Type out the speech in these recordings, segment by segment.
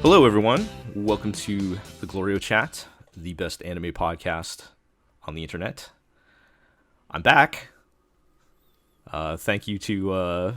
Hello, everyone. Welcome to the GLORIO Chat, the best anime podcast on the internet. I'm back. Thank you to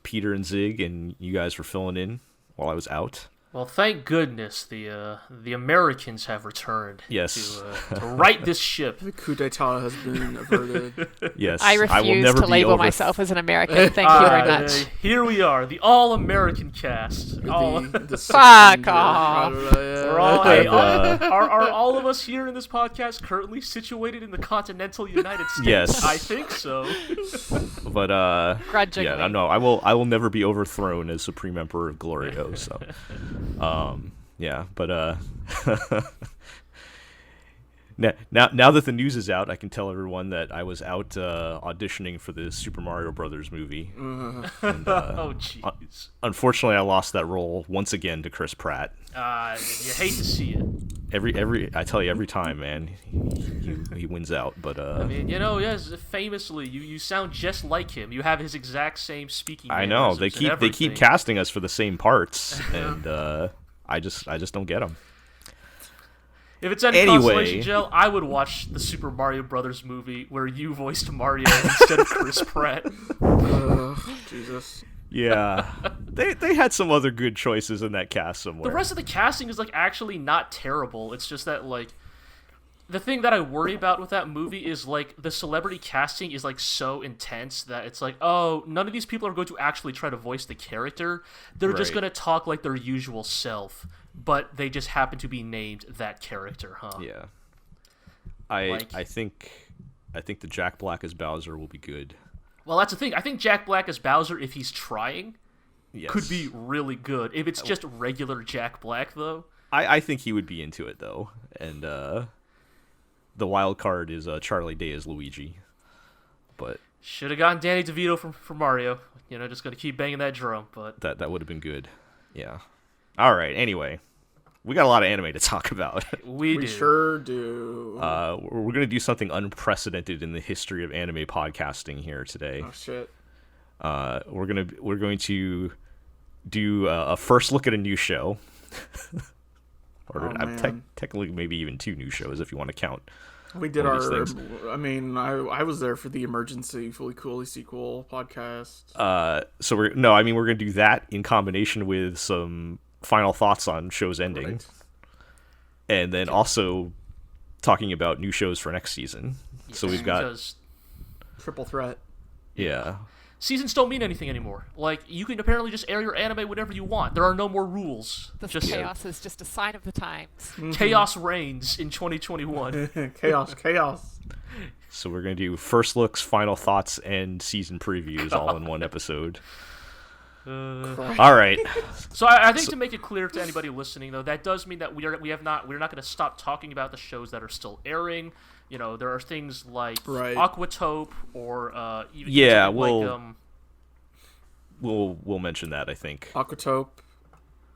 Peter and Zig and you guys for filling in while I was out. Well, thank goodness the Americans have returned. Yes. To right this ship. The coup d'etat has been averted. Yes. I refuse to label myself as an American. Thank you very much. Here we are, the all-American cast. Fuck off. Are all of us here in this podcast currently situated in the continental United States? Yes. I think so. But Grudgingly. yeah, no, I will never be overthrown as Supreme Emperor of GLORIO. So, yeah, but now that the news is out, I can tell everyone that I was out auditioning for the Super Mario Brothers movie. And, oh jeez. Unfortunately, I lost that role once again to Chris Pratt. You hate to see it. I tell you every time, man, he wins out. But I mean, yes, famously, you sound just like him. You have his exact same speaking. I know they keep casting us for the same parts, and I just don't get them. If it's any consolation, Jill, I would watch the Super Mario Brothers movie where you voiced Mario instead of Chris Pratt. Jesus. Yeah, they had some other good choices in that cast somewhere. The rest of the casting is actually not terrible. It's just that the thing that I worry about with that movie is the celebrity casting is so intense that it's oh, none of these people are going to actually try to voice the character. They're just going to talk like their usual self, but they just happen to be named that character, huh? Yeah. I think the Jack Black as Bowser will be good. Well, that's the thing. I think Jack Black as Bowser, if he's trying, yes, could be really good. If it's just regular Jack Black, though, I think he would be into it though. And the wild card is Charlie Day as Luigi. But should have gotten Danny DeVito from Mario. Just gonna keep banging that drum. But that would have been good. Yeah. All right. Anyway, we got a lot of anime to talk about. We sure do. We're gonna do something unprecedented in the history of anime podcasting here today. Oh shit. We're going to do a first look at a new show. Or technically maybe even two new shows if you want to count. We did I was there for the Emergency Fully Coolly sequel podcast. So we're going to do that in combination with some final thoughts on shows ending. Right. And then also talking about new shows for next season. Yes, so we've got triple threat. Yeah. Seasons don't mean anything anymore. You can apparently just air your anime whenever you want. There are no more rules. Chaos is just a sign of the times. Mm-hmm. Chaos reigns in 2021. Chaos. So we're going to do first looks, final thoughts, and season previews all in one episode. All right. So I think to make it clear to anybody listening, though, that does mean that we're not going to stop talking about the shows that are still airing. There are things like Aquatope or even we'll mention that, I think. Aquatope,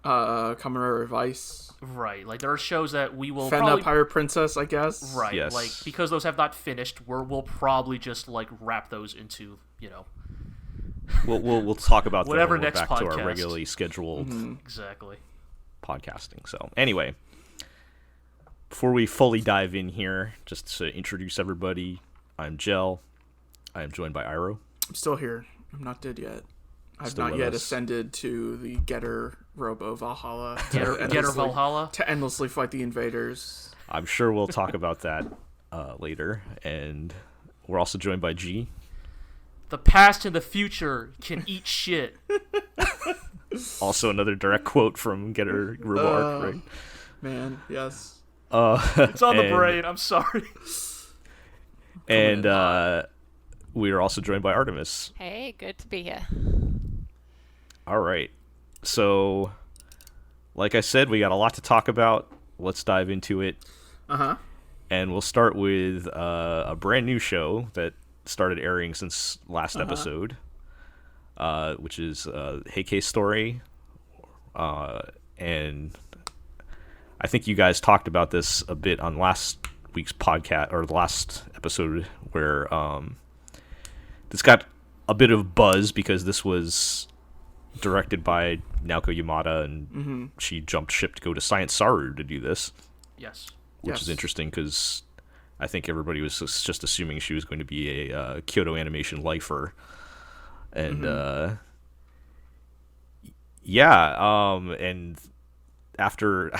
Kamen Vice. Right, there are shows that we will Fena Pirate Princess, I guess. Right, yes. Because those have not finished, we'll probably just wrap those into We'll talk about whatever them when next we're back podcast. to our regularly scheduled exactly podcasting. So anyway, before we fully dive in here, just to introduce everybody, I'm Jel. I am joined by Iro. I'm still here. I'm not dead yet. I've not yet ascended to the Getter Robo Valhalla. Getter Valhalla? To endlessly fight the invaders. I'm sure we'll talk about that later. And we're also joined by G. The past and the future can eat shit. Also another direct quote from Getter Robo Arc, right? Man, yes. It's on the brain. I'm sorry. And we are also joined by Artemis. Hey, good to be here. All right. So, like I said, we got a lot to talk about. Let's dive into it. Uh-huh. And we'll start with a brand new show that started airing since last episode, which is Heike Story. And I think you guys talked about this a bit on last week's podcast, or the last episode, where this got a bit of buzz because this was directed by Naoko Yamada, and she jumped ship to go to Science Saru to do this. Yes. Which is interesting because I think everybody was just assuming she was going to be a Kyoto Animation lifer. And, and after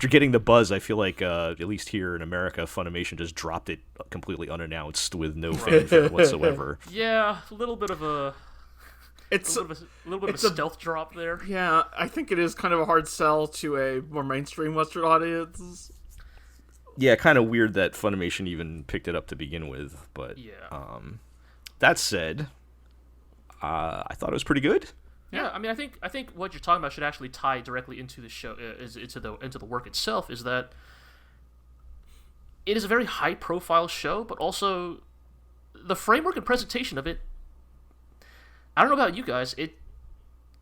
getting the buzz, I feel like, at least here in America, Funimation just dropped it completely unannounced with no fanfare whatsoever. Yeah, a little bit of a... It's a little bit of a stealth drop there. Yeah, I think it is kind of a hard sell to a more mainstream Western audience. Yeah, kind of weird that Funimation even picked it up to begin with, but that said, I thought it was pretty good. Yeah, I mean, I think what you're talking about should actually tie directly into the show, into the work itself. Is that it is a very high profile show, but also the framework and presentation of it. I don't know about you guys, it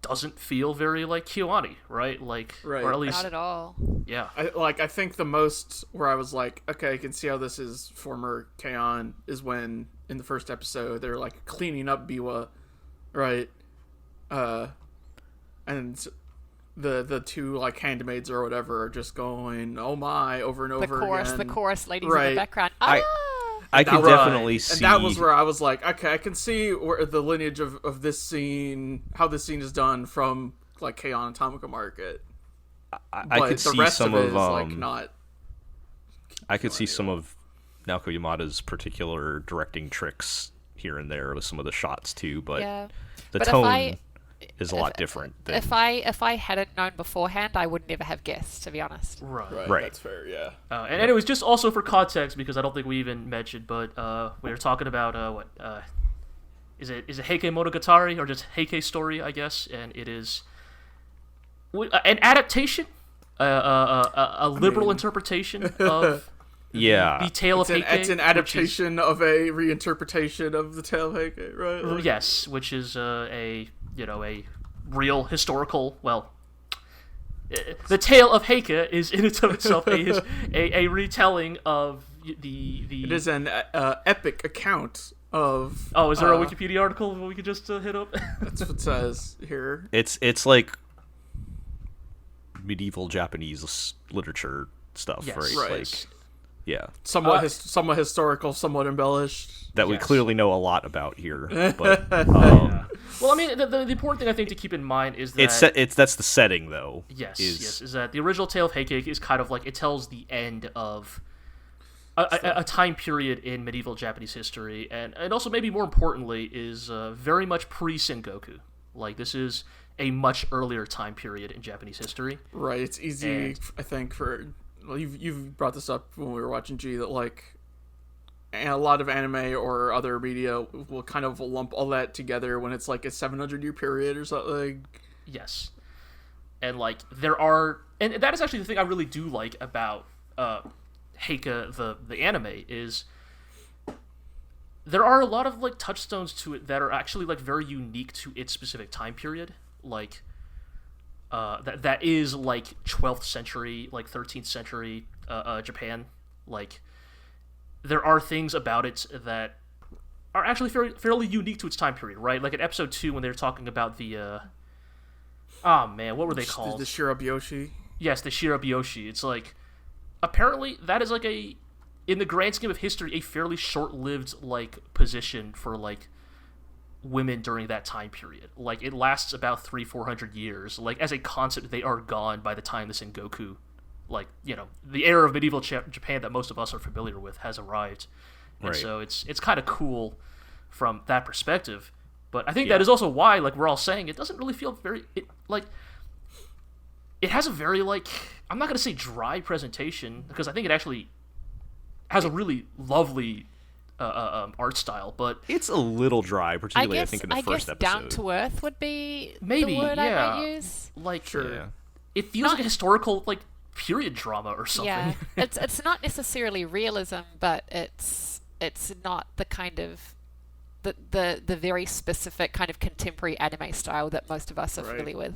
doesn't feel very like KyoAni, right? Like, right. Or at least not at all. Yeah. I think the most where I was like, okay, I can see how this is former K-On! Is when in the first episode they're like cleaning up Biwa, right? And the two like handmaids or whatever are just going, oh my, over and over again. The chorus ladies right. in the background. I can definitely see. And that was where I was like, okay, I can see where the lineage of this scene, how this scene is done from like K-On! And Tamako Market. I could see some of like not. I could see some of Naoko Yamada's particular directing tricks here and there with some of the shots too, but the tone is a lot different. If I hadn't known beforehand, I would never have guessed, to be honest. Right. That's fair. Yeah. And anyways, just also for context, because I don't think we even mentioned, but we were talking about is it Heike Monogatari or just Heike Story, I guess, and it is an adaptation, a liberal interpretation of the Tale of Heike. It's an adaptation of a reinterpretation of the Tale of Heike, right? Like, yes, which is a real historical, the Tale of Heike is in its own itself a retelling of the... It is an epic account of... Oh, is there a Wikipedia article we could just hit up? That's what it says here. It's like medieval Japanese literature stuff, yes. right? Right. Like, yeah. Somewhat historical, somewhat embellished. That we clearly know a lot about here. But, Well, I mean, the important thing I think to keep in mind is that... that's the setting, though. Yes, is that the original Tale of Heike is kind of like, it tells the end of a time period in medieval Japanese history, and also maybe more importantly is very much pre-Sengoku. Like, this is a much earlier time period in Japanese history. Right, it's easy, I think, for... Well, you've brought this up when we were watching G, that, like, a lot of anime or other media will kind of lump all that together when it's, like, a 700-year period or something. Yes. And, like, there are... And that is actually the thing I really do like about Heike, the anime, is... There are a lot of, like, touchstones to it that are actually, like, very unique to its specific time period. Like... that is like 12th century, like 13th century Japan. Like, there are things about it that are actually fairly unique to its time period, right? Like in episode 2 when they're talking about the what were they called? The Shirabyoshi. Yes, the Shirabyoshi. It's like, apparently that is like in the grand scheme of history, a fairly short-lived like position for like women during that time period. Like, it lasts about 300-400 years. Like, as a concept, they are gone by the time the Sengoku, like, the era of medieval Japan that most of us are familiar with has arrived. And so it's kind of cool from that perspective. But I think that is also why, like, we're all saying it doesn't really feel very... It has a very, like... I'm not going to say dry presentation, because I think it actually has a really lovely... art style, but it's a little dry, particularly I think in the first episode. Down to earth would be maybe the word I might use. Like, sure. Yeah. It feels like a historical like period drama or something. Yeah, it's not necessarily realism, but it's not the kind of the very specific kind of contemporary anime style that most of us are familiar with.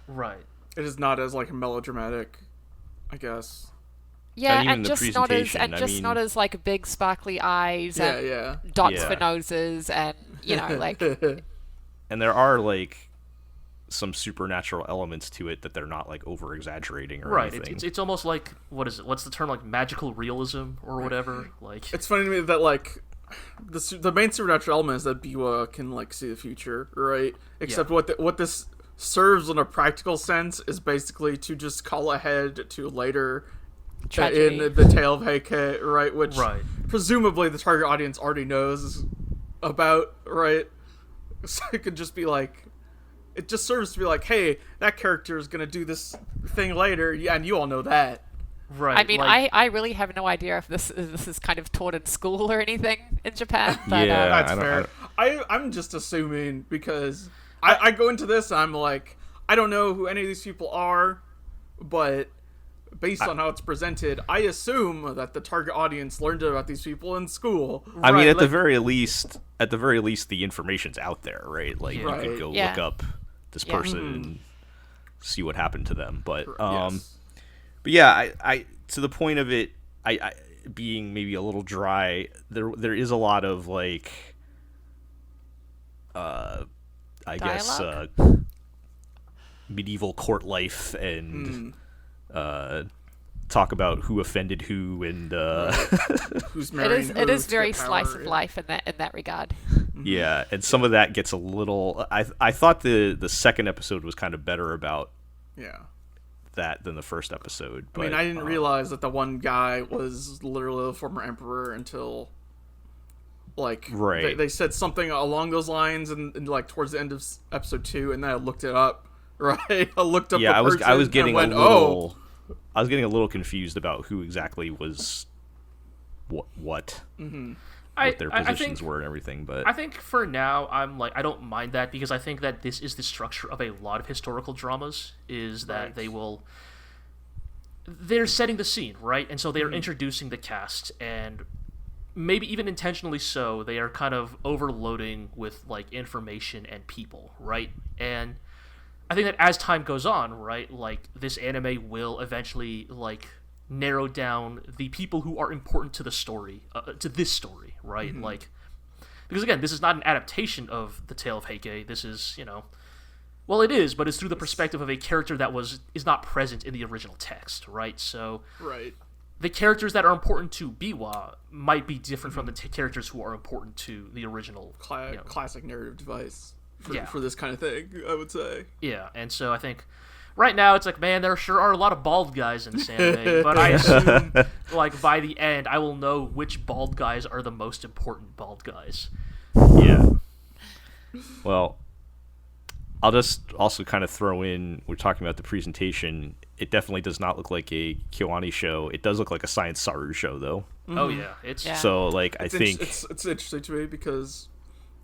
Right. It is not as like melodramatic, I guess. Yeah, and just not as like big sparkly eyes and dots for noses and like. And there are like some supernatural elements to it that they're not like over exaggerating or right. anything. It's almost like, what is it? What's the term, like magical realism or whatever? Like, it's funny to me that like the main supernatural element is that Biwa can like see the future, right? Except what this serves in a practical sense is basically to just call ahead to later Tragedy. in the Tale of Heike, right? Which Right. presumably the target audience already knows about, right? So it could just be like, it just serves to be like, hey, that character is gonna do this thing later, yeah, and you all know that. right. I mean, like, I really have no idea if this is kind of taught in school or anything in Japan. But, Yeah. That's I don't- fair. I'm just assuming because I go into this and I'm like, I don't know who any of these people are, but based on how it's presented, I assume that the target audience learned about these people in school. I mean, Right, at the like- very least, the information's out there, right? Like you Right. could go Yeah. look up this person and see what happened to them. But Yes. but yeah, I to the point of it, I being maybe a little dry. There is a lot of like, I guess Dialogue? medieval court life and talk about who offended who and Who's it marrying is who it is to very get slice power, of yeah. life in that regard. yeah, and some of that gets a little. I thought the second episode was kind of better about Yeah. that than the first episode. I mean, but, I didn't realize that the one guy was literally the former emperor until, like, Right. they said something along those lines, and like towards the end of episode 2, and then I looked it up. Right, I looked up. Yeah, the I was person getting and went, a little. I was getting a little confused about who exactly was what their I positions think, were and everything. But I think for now, I'm like, I don't mind that because I think that this is the structure of a lot of historical dramas, is that Right. they're setting the scene, right? And so they're introducing the cast, and maybe even intentionally so, they are kind of overloading with, like, information and people, right? And I think that as time goes on, right, like, this anime will eventually, like, narrow down the people who are important to the story, to this story, right? Like, because again, this is not an adaptation of the Tale of Heike. This is, well, it is, but it's through the perspective of a character that is not present in the original text, right? So right. the characters that are important to Biwa might be different from the characters who are important to the original. Classic narrative device for, Yeah. for this kind of thing, I would say. Yeah, and so I think right now it's like, man, there sure are a lot of bald guys in this anime, but I assume, like, by the end, I will know which bald guys are the most important bald guys. yeah. Well, I'll just also kind of throw in. We're talking about the presentation. It definitely does not look like a Kyoani show. It does look like a Science Saru show, though. Oh yeah, it's Yeah. So, like, I It's think it's interesting to me because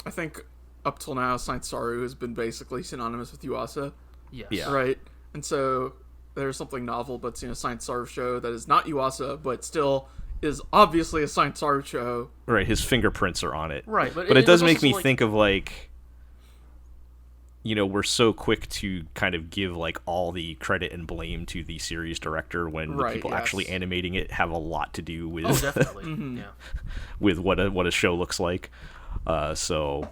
I think up till now, Science Saru has been basically synonymous with Yuasa, yes. Yeah. right? And so there's something novel about seeing a Science Saru show that is not Yuasa, but still is obviously a Science Saru show. right, his fingerprints are on it. Right, But it does was make also, me like, think of, like, we're so quick to kind of give, like, all the credit and blame to the series director when the Right, people yes. actually animating it have a lot to do with Oh, definitely. Yeah. with what a show looks like. So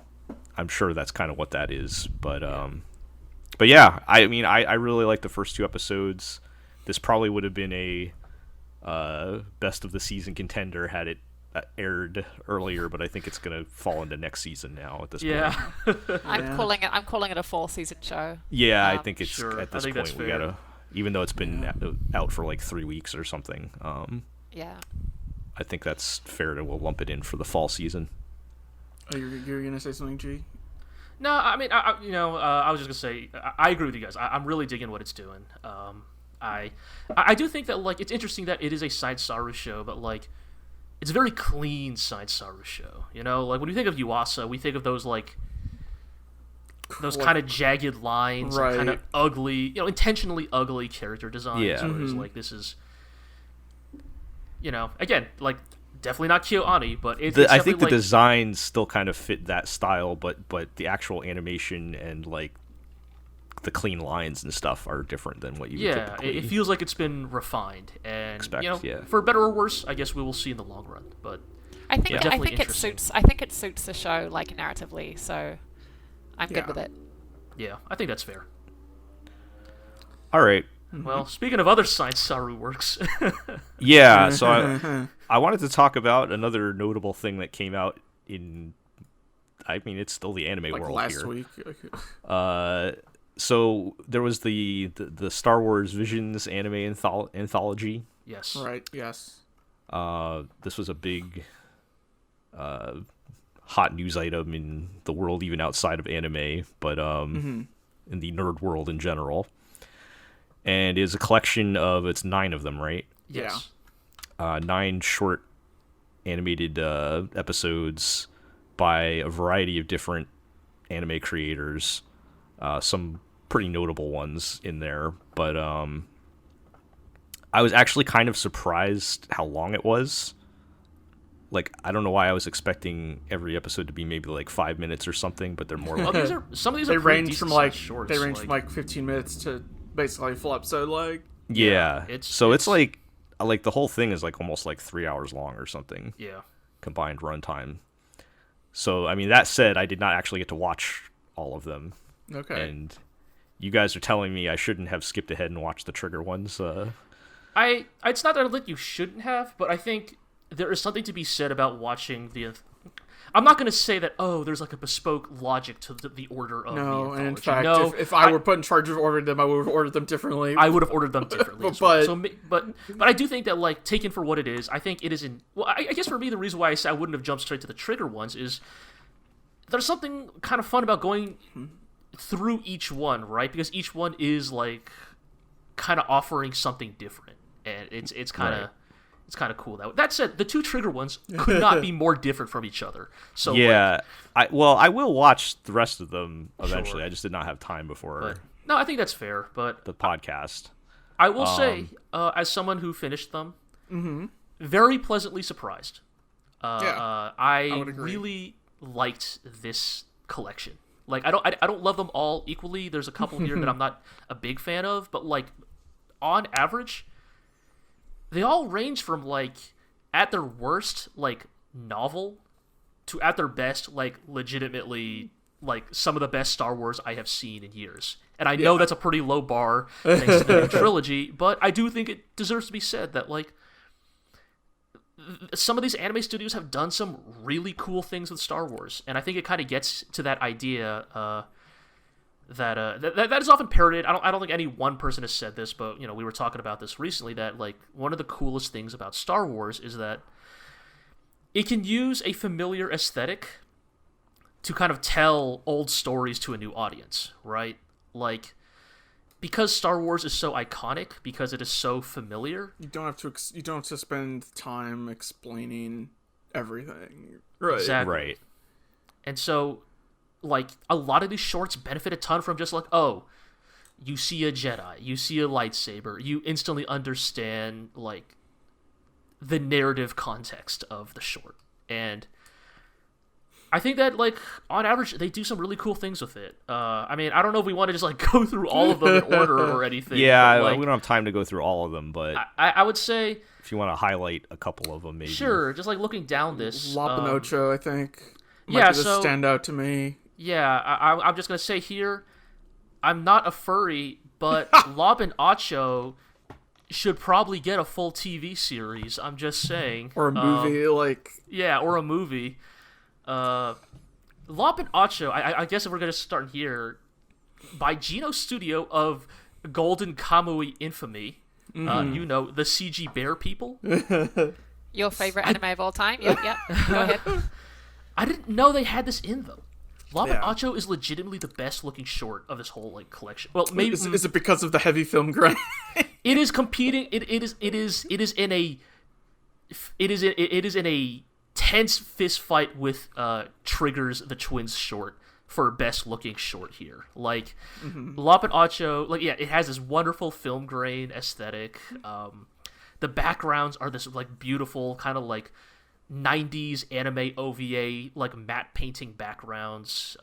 I'm sure that's kind of what that is. But yeah, I mean, I really like the first 2 episodes. This probably would have been a best of the season contender had it aired earlier, but I think it's gonna fall into next season now at this point. Yeah. I'm calling it a 4-season show. Yeah, I think it's Sure, at I this think that's point we fair. gotta, even though it's been out for like 3 weeks or something. Yeah. I think that's fair to lump it in for the fall season. Oh, you're gonna say something, G? No, I mean, I was just gonna say, I agree with you guys. I'm really digging what it's doing. I do think that, like, it's interesting that it is a Science Saru show, but, like, it's a very clean Science Saru show. Like, when we think of Yuasa, we think of those, like, those kind of jagged lines, Right. kind of ugly, intentionally ugly character designs. Yeah. Whereas, like, this is, again, like, definitely not Kyoani, but it's I think the like, designs still kind of fit that style, but the actual animation and, like, the clean lines and stuff are different than what you would yeah, typically it feels like it's been refined, and expect, yeah. for better or worse, I guess we will see in the long run. But I think definitely it interesting. suits. I think it suits the show, like, narratively. So I'm Yeah. good with it. yeah, I think that's fair. All right. Well, speaking of other Science Saru works, Yeah, so I wanted to talk about another notable thing that came out in. I mean, it's still the anime Like world last here. week. So there was the Star Wars Visions anime anthology. yes, Right. Yes. This was a big, hot news item in the world, even outside of anime, but in the nerd world in general. And is a collection of, it's 9 of them, right? yes, 9 short animated episodes by a variety of different anime creators. Some pretty notable ones in there, but I was actually kind of surprised how long it was. Like, I don't know why I was expecting every episode to be maybe like 5 minutes or something, but they're more well, like, some of these They are pretty range from decent-sized like shorts. they range from like 15 minutes to basically a full episode. Like, yeah. it's like the whole thing is like almost like 3 hours long or something. yeah. Combined runtime. So, I mean, that said, I did not actually get to watch all of them. okay. And you guys are telling me I shouldn't have skipped ahead and watched the Trigger ones. It's not that you shouldn't have, but I think there is something to be said about watching the. I'm not going to say that. Oh, there's like a bespoke logic to the order of the No, and in anthology. fact, No, if I were put in charge of ordering them, I would have ordered them differently. I would have ordered them differently. as But- well. But I do think that, like, taken for what it is, I think it is in. Well, I guess for me, the reason why I say I wouldn't have jumped straight to the Trigger ones is there's something kind of fun about going through each one, right? Because each one is like kind of offering something different, and it's kind of. Right. It's kind of cool. That said, the 2 Trigger ones could not be more different from each other. So Yeah, I will watch the rest of them eventually. Sure. I just did not have time before but, no, I think that's fair. But the podcast. I will say, as someone who finished them, very pleasantly surprised. I would agree. really liked this collection. Like, I don't love them all equally. There's a couple here that I'm not a big fan of, but like on average, they all range from like at their worst like novel to at their best like legitimately like some of the best Star Wars I have seen in years. And I know that's a pretty low bar thanks to the new trilogy, but I do think it deserves to be said that like some of these anime studios have done some really cool things with Star Wars, and I think it kind of gets to that idea that is often parroted. I don't think any one person has said this, but you know, we were talking about this recently, that like one of the coolest things about Star Wars is that it can use a familiar aesthetic to kind of tell old stories to a new audience, right? Like, because Star Wars is so iconic, because it is so familiar. You don't have to spend time explaining everything. Right. Exactly. Right. And so, like, a lot of these shorts benefit a ton from just like, oh, you see a Jedi, you see a lightsaber, you instantly understand, like, the narrative context of the short. And I think that, like, on average, they do some really cool things with it. I mean, I don't know if we want to just, like, go through all of them in order or anything. Yeah, but, like, we don't have time to go through all of them, but I would say, if you want to highlight a couple of them, maybe. sure, just, like, looking down this. La Pinocho, I think. Might yeah, be the so- standout to me. Yeah, I'm just going to say here, I'm not a furry, but Lupin Ocho should probably get a full TV series. I'm just saying. Or a movie, like... Yeah, or a movie. Lupin Ocho, I guess if we're going to start here, by Geno Studio of Golden Kamui Infamy. You know, the CG bear people. Your favorite anime of all time? Yep. Go ahead. I didn't know they had this in, though. Lupin Yeah. Ocho is legitimately the best looking short of this whole like collection. Well, maybe Is it because of the heavy film grind? it is competing. It is in a tense fist fight with Triggers the Twins short for best looking short here. Like Lupin Ocho, like yeah, it has this wonderful film grain aesthetic. The backgrounds are this like beautiful kind of like 90s anime OVA like matte painting backgrounds.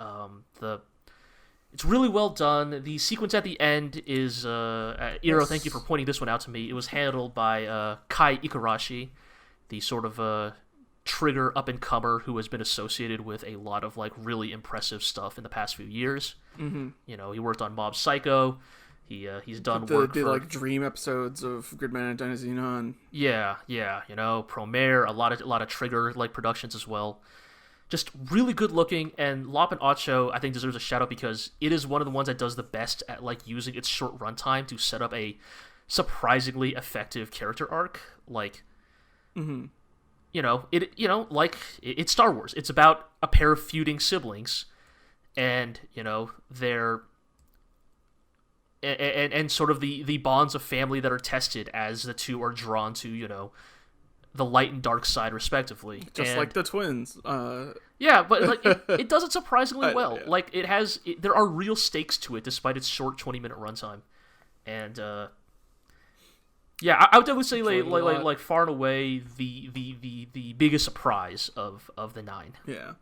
It's really well done. The sequence at the end is Iro, thank you for pointing this one out to me. It was handled by Kai Ikarashi, the sort of Trigger up-and-comer who has been associated with a lot of like really impressive stuff in the past few years. You know, he worked on Mob Psycho. He's done the work for like dream episodes of Gridman and Dynasty Xenon. Yeah, you know, Traumerei, a lot of Trigger like productions as well. Just really good looking, and Lop and Ocho I think deserves a shout out because it is one of the ones that does the best at like using its short runtime to set up a surprisingly effective character arc. Like, you know, it's Star Wars. It's about a pair of feuding siblings, and you know they're and sort of the bonds of family that are tested as the two are drawn to, you know, the light and dark side respectively. Just like the twins. Yeah, but like it does it surprisingly well. Yeah. Like there are real stakes to it despite its short 20-minute runtime. And yeah, I would definitely say like far and away the biggest surprise of the 9. Yeah.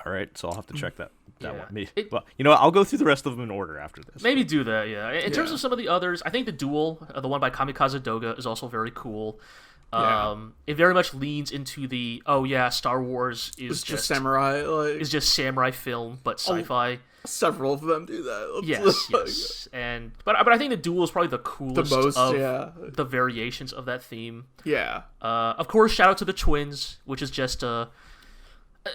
All right, so I'll have to check that Yeah. one. Maybe, well, you know what? I'll go through the rest of them in order after this. Maybe do that, yeah. In terms Yeah. of some of the others, I think the duel, the one by Kamikaze Doga, is also very cool. Yeah. It very much leans into the Star Wars It's just samurai. Like is just samurai film, but sci-fi. several of them do that. Yes. And but I think the duel is probably the coolest most, of yeah. the variations of that theme. Yeah. Of course, shout out to the twins, which is just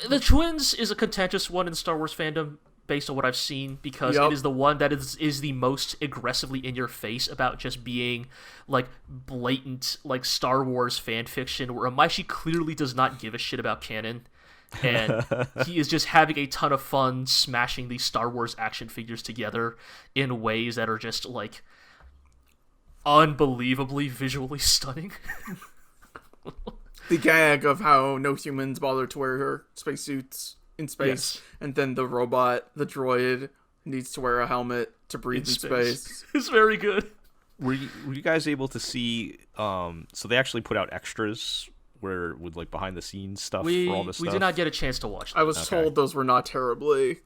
the twins is a contentious one in Star Wars fandom based on what I've seen because Yep. it is the one that is the most aggressively in your face about just being like blatant like Star Wars fan fiction where Amaishi clearly does not give a shit about canon. And he is just having a ton of fun smashing these Star Wars action figures together in ways that are just like unbelievably visually stunning. The gag of how no humans bother to wear her spacesuits in space, Yes. and then the robot, the droid, needs to wear a helmet to breathe in space. It's very good. Were you guys able to see? So they actually put out extras with like behind the scenes stuff for all this We stuff. did not get a chance to watch them. I was told those were not terribly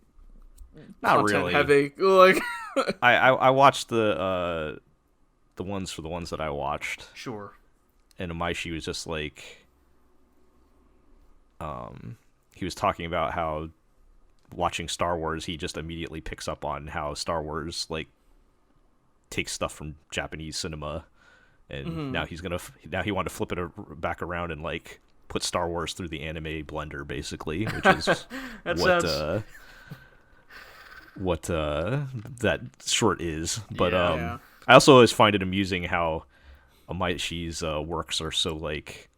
Not content really. heavy. Like, I watched the ones that I watched, Sure. and Amaishi was just like, he was talking about how watching Star Wars, he just immediately picks up on how Star Wars like takes stuff from Japanese cinema, and now he wanted to flip it back around and like put Star Wars through the anime blender, basically, which is what that short is. But Yeah. I also always find it amusing how Amaishi's works are so like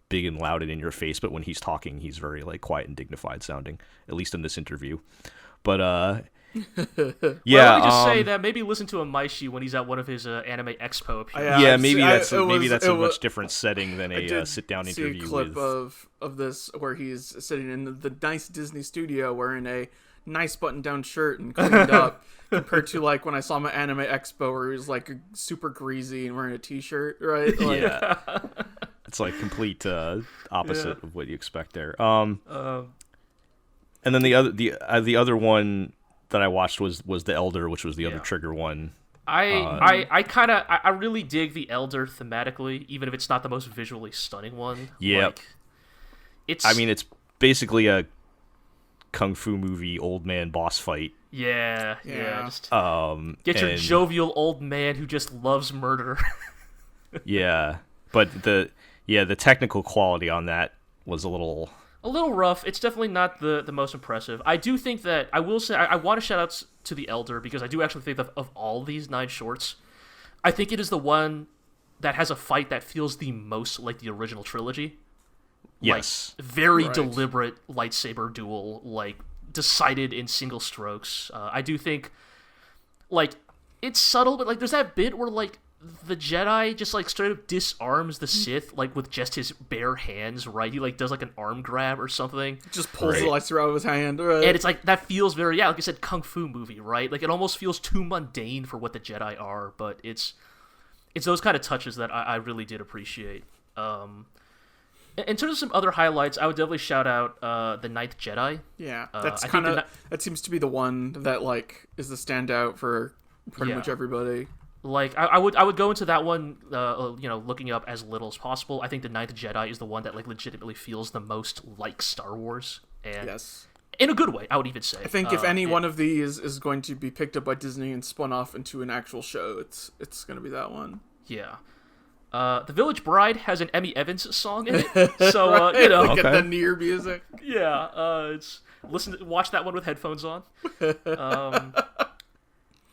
big and loud and in your face, but when he's talking, he's very like quiet and dignified sounding. At least in this interview. But Well, yeah, let me just say that maybe listen to Amaishi when he's at one of his anime expo appearances. yeah, I've maybe seen- that's it a was- much different setting than I a did sit-down see interview a clip with. of this where he's sitting in the nice Disney studio wearing a nice button-down shirt and cleaned up, compared to like when I saw him at Anime Expo where he was like super greasy and wearing a t-shirt, right? Like, Yeah, it's like complete opposite of what you expect there. And then the other one that I watched was the Elder, which was the other Trigger one. I really dig the Elder thematically, even if it's not the most visually stunning one. Yep. Like, it's It's basically a kung fu movie old man boss fight. yeah. Just get your and- jovial old man who just loves murder. Yeah, but the technical quality on that was a little. A little rough. It's definitely not the most impressive. I do think that I will say I want to shout out to the Elder because I do actually think of all these 9 shorts, I think it is the one that has a fight that feels the most like the original trilogy. Yes. Like, very Right. deliberate lightsaber duel, like decided in single strokes. I do think, like, it's subtle, but like there's that bit where like the Jedi just like straight up disarms the Sith like with just his bare hands, right? He like does like an arm grab or something. just pulls Right. the lightsaber out of his hand, right? And it's like, that feels very, like I said, kung fu movie, right? Like, it almost feels too mundane for what the Jedi are, but it's those kind of touches that I really did appreciate. In terms of some other highlights, I would definitely shout out The Ninth Jedi. Yeah, I that's think kind of the- that seems to be the one that like is the standout for pretty Yeah. much everybody. Like, I would go into that one, looking up as little as possible. I think The Ninth Jedi is the one that, like, legitimately feels the most like Star Wars. And Yes. in a good way, I would even say. I think if any one of these is going to be picked up by Disney and spun off into an actual show, it's going to be that one. Yeah. The Village Bride has an Emmy Evans song in it, so right? you know, Get the near music. Yeah, watch that one with headphones on.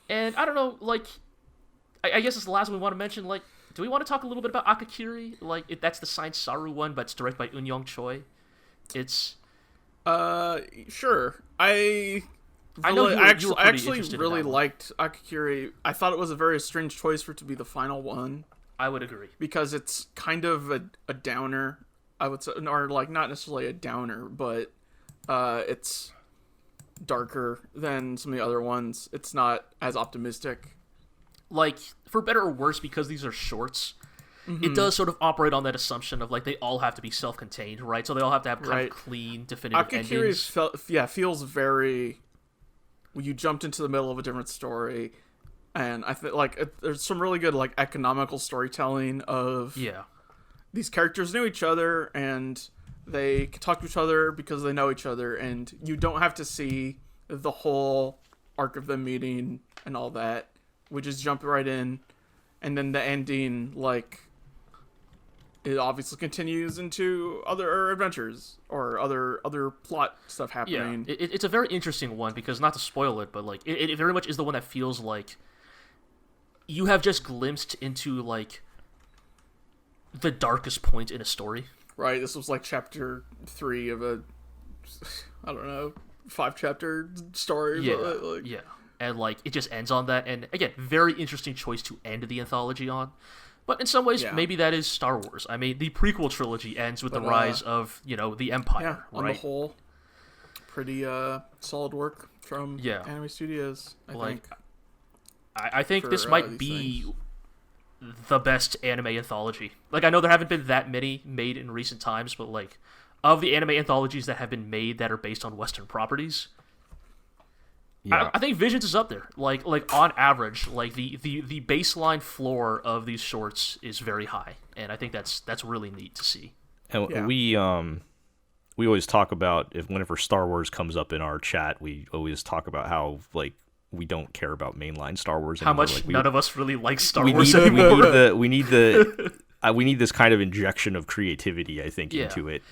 And I don't know, like, I guess it's the last one we want to mention. Like, do we want to talk a little bit about Akakiri? Like, that's the Science Saru one, but it's directed by Eun-Young Choi. It's sure. I actually really liked Akakiri. I thought it was a very strange choice for it to be the final one. I would agree. Because it's kind of a downer, I would say, or like not necessarily a downer, but it's darker than some of the other ones. It's not as optimistic. Like, for better or worse, because these are shorts, it does sort of operate on that assumption of, like, they all have to be self-contained, right? So they all have to have kind of clean, definitive endings. Feels very... You jumped into the middle of a different story, and I think, like, there's some really good, like, economical storytelling of... Yeah. These characters knew each other, and they can talk to each other because they know each other, and you don't have to see the whole arc of them meeting and all that. We just jump right in, and then the ending, like... It obviously continues into other adventures or other plot stuff happening. Yeah, it's a very interesting one because, not to spoil it, but like it very much is the one that feels like you have just glimpsed into like the darkest point in a story. Right. This was like chapter 3 of a, I don't know, 5-chapter story. Yeah, but yeah, and like it just ends on that. And again, very interesting choice to end the anthology on. But in some ways, maybe that is Star Wars. I mean, the prequel trilogy ends with the rise of, the Empire, on right? the whole, pretty solid work from Anime Studios, I think. I think this might be the best anime anthology. Like, I know there haven't been that many made in recent times, but, like, of the anime anthologies that have been made that are based on Western properties... Yeah. I think Visions is up there. Like on average, like the baseline floor of these shorts is very high, and I think that's really neat to see. And we always talk about whenever Star Wars comes up in our chat, we always talk about how like we don't care about mainline Star Wars anymore. How much none of us really like Star Wars anymore. We need this kind of injection of creativity, I think, into it.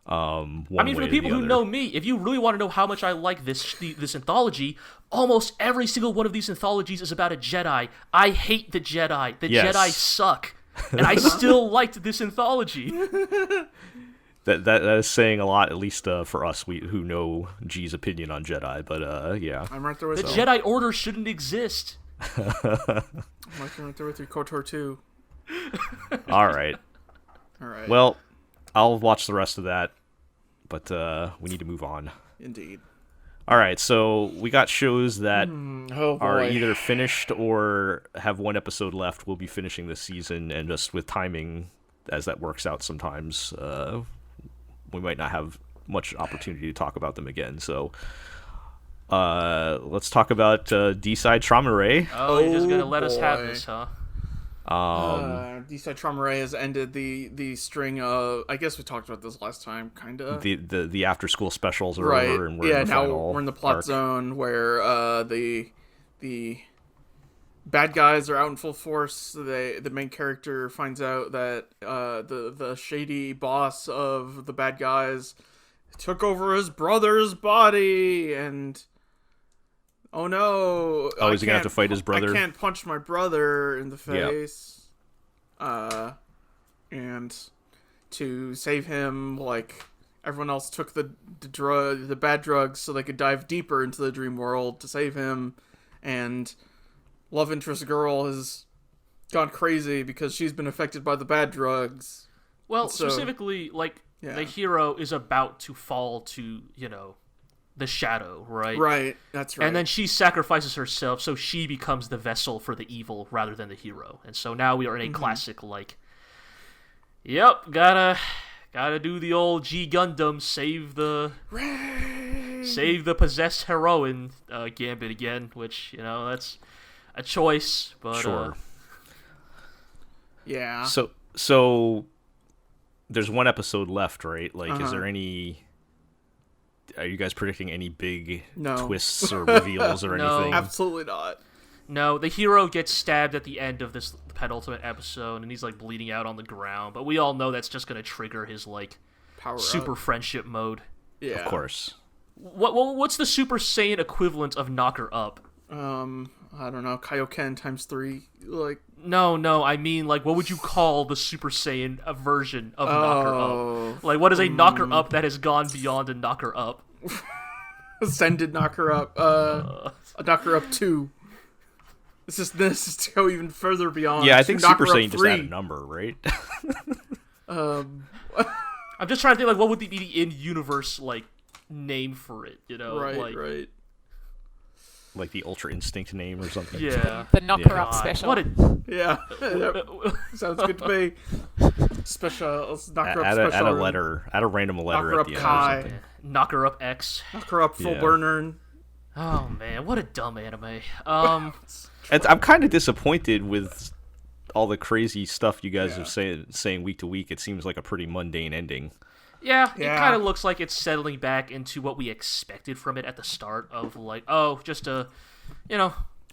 I mean, for the people who know me, if you really want to know how much I like this anthology, almost every single one of these anthologies is about a Jedi. I hate the Jedi. The Jedi suck. And I still liked this anthology. That is saying a lot, at least for us who know G's opinion on Jedi. But yeah, I'm right there with the Jedi Order shouldn't exist. I'm right there with you, KOTOR 2. All right. Well, I'll watch the rest of that, but we need to move on. Indeed. All right, so we got shows that are either finished or have one episode left. We'll be finishing this season, and just with timing, as that works out sometimes, we might not have much opportunity to talk about them again. So let's talk about D-Side Traumerei. Oh, you're just going to let us have this, huh? D-Side Traumerei has ended the string of, I guess we talked about this last time, kind of. The after school specials are over, and we're in the now final we're in the plot zone where the bad guys are out in full force. The main character finds out that the shady boss of the bad guys took over his brother's body, and oh no! Oh, is he gonna have to fight his brother? I can't punch my brother in the face. And to save him, like everyone else took the bad drugs, so they could dive deeper into the dream world to save him. And love interest girl has gone crazy because she's been affected by the bad drugs. Well, specifically, like the hero is about to fall to the shadow, right? Right, that's right. And then she sacrifices herself, so she becomes the vessel for the evil rather than the hero. And so now we are in a classic, gotta do the old G Gundam, save the possessed heroine gambit again, which, that's a choice, but... Sure. Yeah. So there's one episode left, right? Like, is there any... are you guys predicting any big No. twists or reveals or No. anything? Absolutely not. No, the hero gets stabbed at the end of this penultimate episode, and he's like bleeding out on the ground. But we all know that's just gonna trigger his like Power super up. friendship mode. Yeah. Of course. What's the Super Saiyan equivalent of Knocker Up? I don't know. Kaioken times 3. Like. No. I mean, like, what would you call the Super Saiyan version of Knocker Up? Like, what is a Knocker Up that has gone beyond a Knocker Up? Ascended Knocker Up. A Knocker Up 2. This is to go even further beyond. Yeah, I think Super Knocker Up Saiyan just 3. had a number, right? I'm just trying to think, like, what would be the in-universe, like, name for it, you know? Right. Like the Ultra Instinct name or something. Yeah. The Knocker Yeah. Up special. What a... Yeah. Yep. Sounds good to me. Special. Knocker Up Add special. a letter. Add a random letter Knocker at Up the end. Kai. Or something. Knocker Up X. Knocker Up Full Yeah. Burner. Oh, man, what a dumb anime. I'm kind of disappointed with all the crazy stuff you guys are saying week to week. It seems like a pretty mundane ending. Yeah, it Yeah. kind of looks like it's settling back into what we expected from it at the start of, like, oh, just an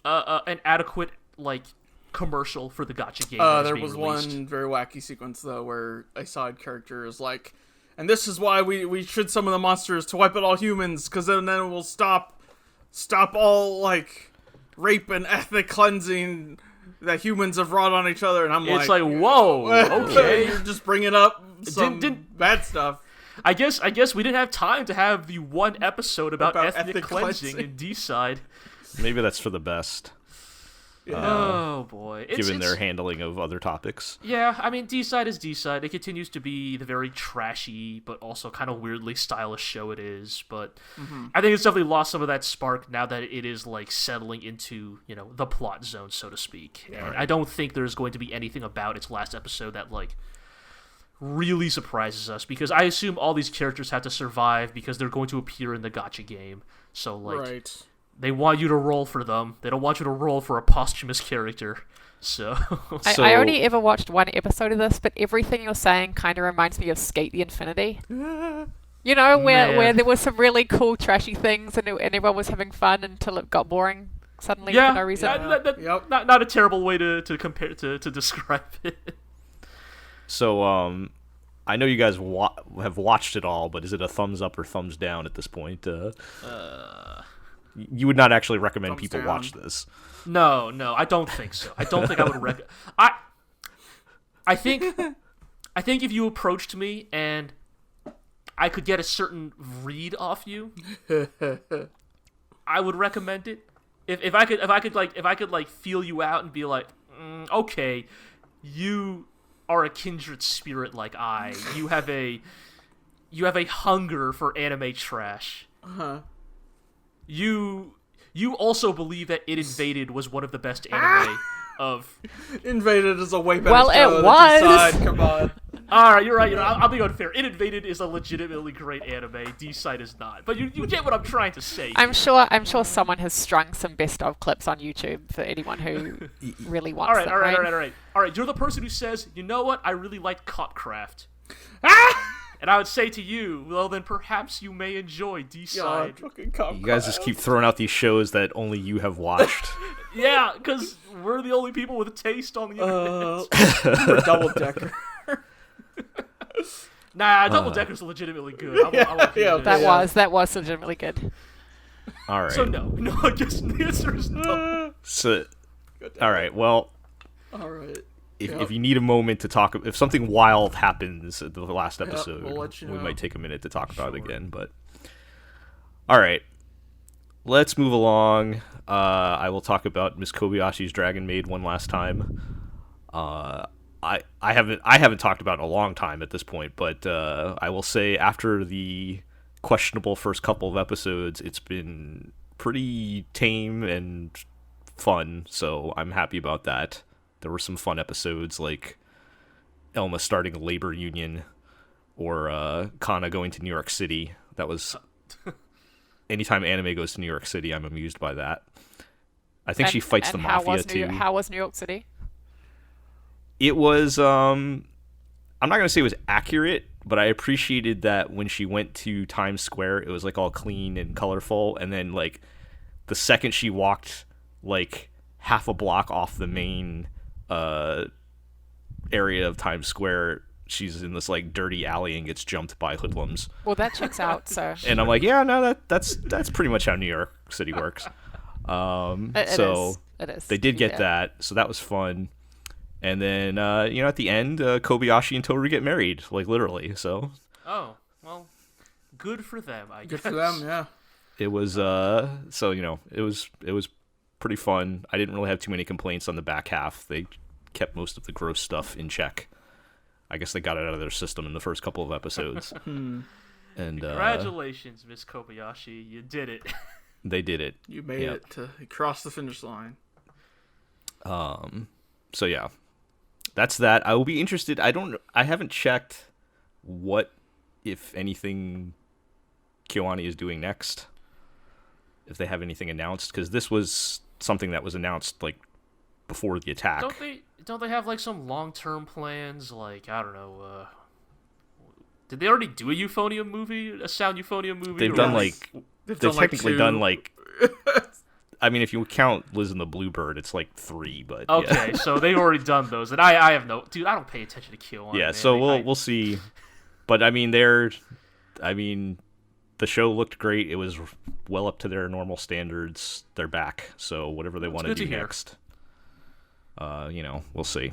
adequate, like, commercial for the gacha game. that is There being was released. one very wacky sequence, though, where a side character is like, and this is why we should summon the monsters to wipe out all humans, because then we'll stop all, like, rape and ethnic cleansing that humans have wrought on each other. And I'm It's like, whoa, okay. You're just bringing up some Didn't- bad stuff. I guess we didn't have time to have the one episode about ethnic cleansing cleansing. in D-side. Maybe that's for the best, Oh boy, given their handling of other topics. Yeah, I mean, D-Side is D-Side. It continues to be the very trashy, but also kind of weirdly stylish show it is. But I think it's definitely lost some of that spark now that it is, like, settling into, you know, the plot zone, so to speak. And I don't think there's going to be anything about its last episode that, like, really surprises us, because I assume all these characters have to survive because they're going to appear in the gacha game. So, like... Right. They want you to roll for them. They don't want you to roll for a posthumous character. So, I only ever watched one episode of this, but everything you're saying kind of reminds me of Skate the Infinity. You know, where there was some really cool, trashy things, and everyone was having fun until it got boring suddenly for no reason. Yep. not a terrible way to compare to describe it. So, I know you guys have watched it all, but is it a thumbs up or thumbs down at this point? You would not actually recommend Thumbs people down. watch this. No, I don't think so. I don't think I would I think if you approached me and I could get a certain read off you, I would recommend it. If I could feel you out and be like, okay, you are a kindred spirit like I. You have a hunger for anime trash. You also believe that It Invaded was one of the best anime of... Invaded is a way better Well, show it than was. D-Side. Come on. Alright, you're right. You know, I'll be unfair. It Invaded is a legitimately great anime. D-Side is not. But you get what I'm trying to say. I'm sure someone has strung some best of clips on YouTube for anyone who really wants them. All right. You're the person who says, you know what? I really like Cotcraft. And I would say to you, well, then perhaps you may enjoy D-Side. You guys just keep throwing out these shows that only you have watched. Yeah, because we're the only people with taste on the internet. We're Double Decker. Nah, Double Decker's legitimately good. That was legitimately good. All right. So no, I guess the answer is no. So, all right. Well, All right. if you need a moment to talk, if something wild happens at the last episode, we'll let you we know. might take a minute to talk about it again. But all right, let's move along. I will talk about Miss Kobayashi's Dragon Maid one last time. I haven't talked about it in a long time at this point, but I will say after the questionable first couple of episodes, it's been pretty tame and fun, so I'm happy about that. There were some fun episodes like Elma starting a labor union or Kana going to New York City. That was... Anytime anime goes to New York City, I'm amused by that. I think she fights the mafia too. How was New York City? It was... I'm not going to say it was accurate, but I appreciated that when she went to Times Square, it was like all clean and colorful, and then like the second she walked like half a block off the main area of Times Square, she's in this like dirty alley and gets jumped by hoodlums. Well, that checks out. So. And I'm like, yeah, no, that's pretty much how New York City works. It is. They did get that, so that was fun. And then at the end, Kobayashi and Toru get married, like literally. So. Oh well, good for them. I guess. Good for them, yeah. It was it was pretty fun. I didn't really have too many complaints on the back half. They kept most of the gross stuff in check. I guess they got it out of their system in the first couple of episodes. And congratulations, Miss Kobayashi, you did it. They did it. You made it to cross the finish line. So yeah, that's that. I will be interested. I haven't checked what, if anything, KyoAni is doing next. If they have anything announced, because this was something that was announced like before the attack. Don't they have like some long-term plans? Like, I don't know. Did they already do a euphonium movie? A sound euphonium movie? They've technically done like. I mean, if you count Liz and the Bluebird, it's like 3. But okay, yeah. So they've already done those, and I have no. Dude, I don't pay attention to KyoAni. Yeah, man. so we'll see. But I mean, the show looked great. It was well up to their normal standards. They're back, so whatever they want to do next, we'll see.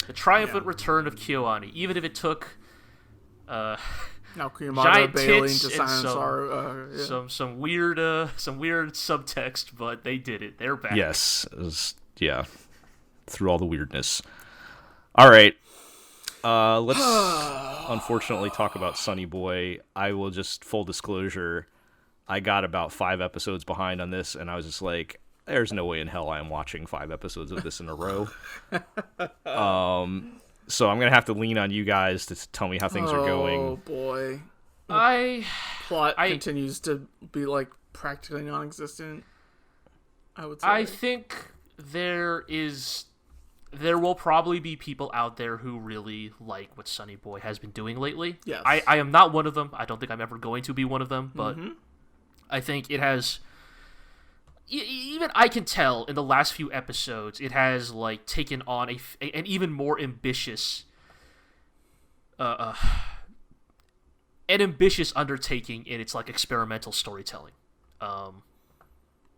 The triumphant return of KyoAni, even if it took Naoki giant bailing tits to and silence our some weird subtext, but they did it. They're back. Yes, through all the weirdness. All right. Let's unfortunately talk about Sonny Boy. I will just, full disclosure, I got about 5 episodes behind on this, and I was just like, there's no way in hell I am watching 5 episodes of this in a row. So I'm going to have to lean on you guys to tell me how things are going. Oh, boy. Plot continues to be, like, practically non-existent, I would say. I think there will probably be people out there who really like what Sonny Boy has been doing lately. Yes. I am not one of them. I don't think I'm ever going to be one of them, but I think it has... Even I can tell in the last few episodes, it has like taken on an even more ambitious... an ambitious undertaking in its like experimental storytelling.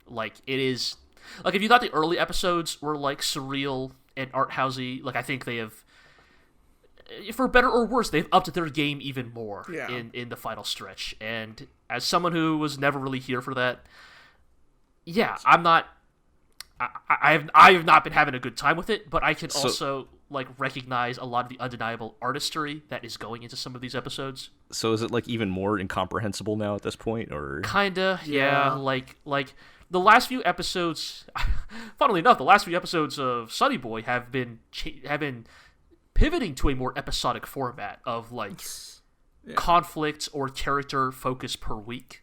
Like it is... Like if you thought the early episodes were like surreal and art housey, like I think they have, for better or worse, they've upped their game even more in the final stretch. And as someone who was never really here for that, I'm not. I have not been having a good time with it, but I can also like recognize a lot of the undeniable artistry that is going into some of these episodes. So is it like even more incomprehensible now at this point, or kinda? Yeah. Like the last few episodes, funnily enough, the last few episodes of Sonny Boy have been pivoting to a more episodic format of like conflict or character focus per week.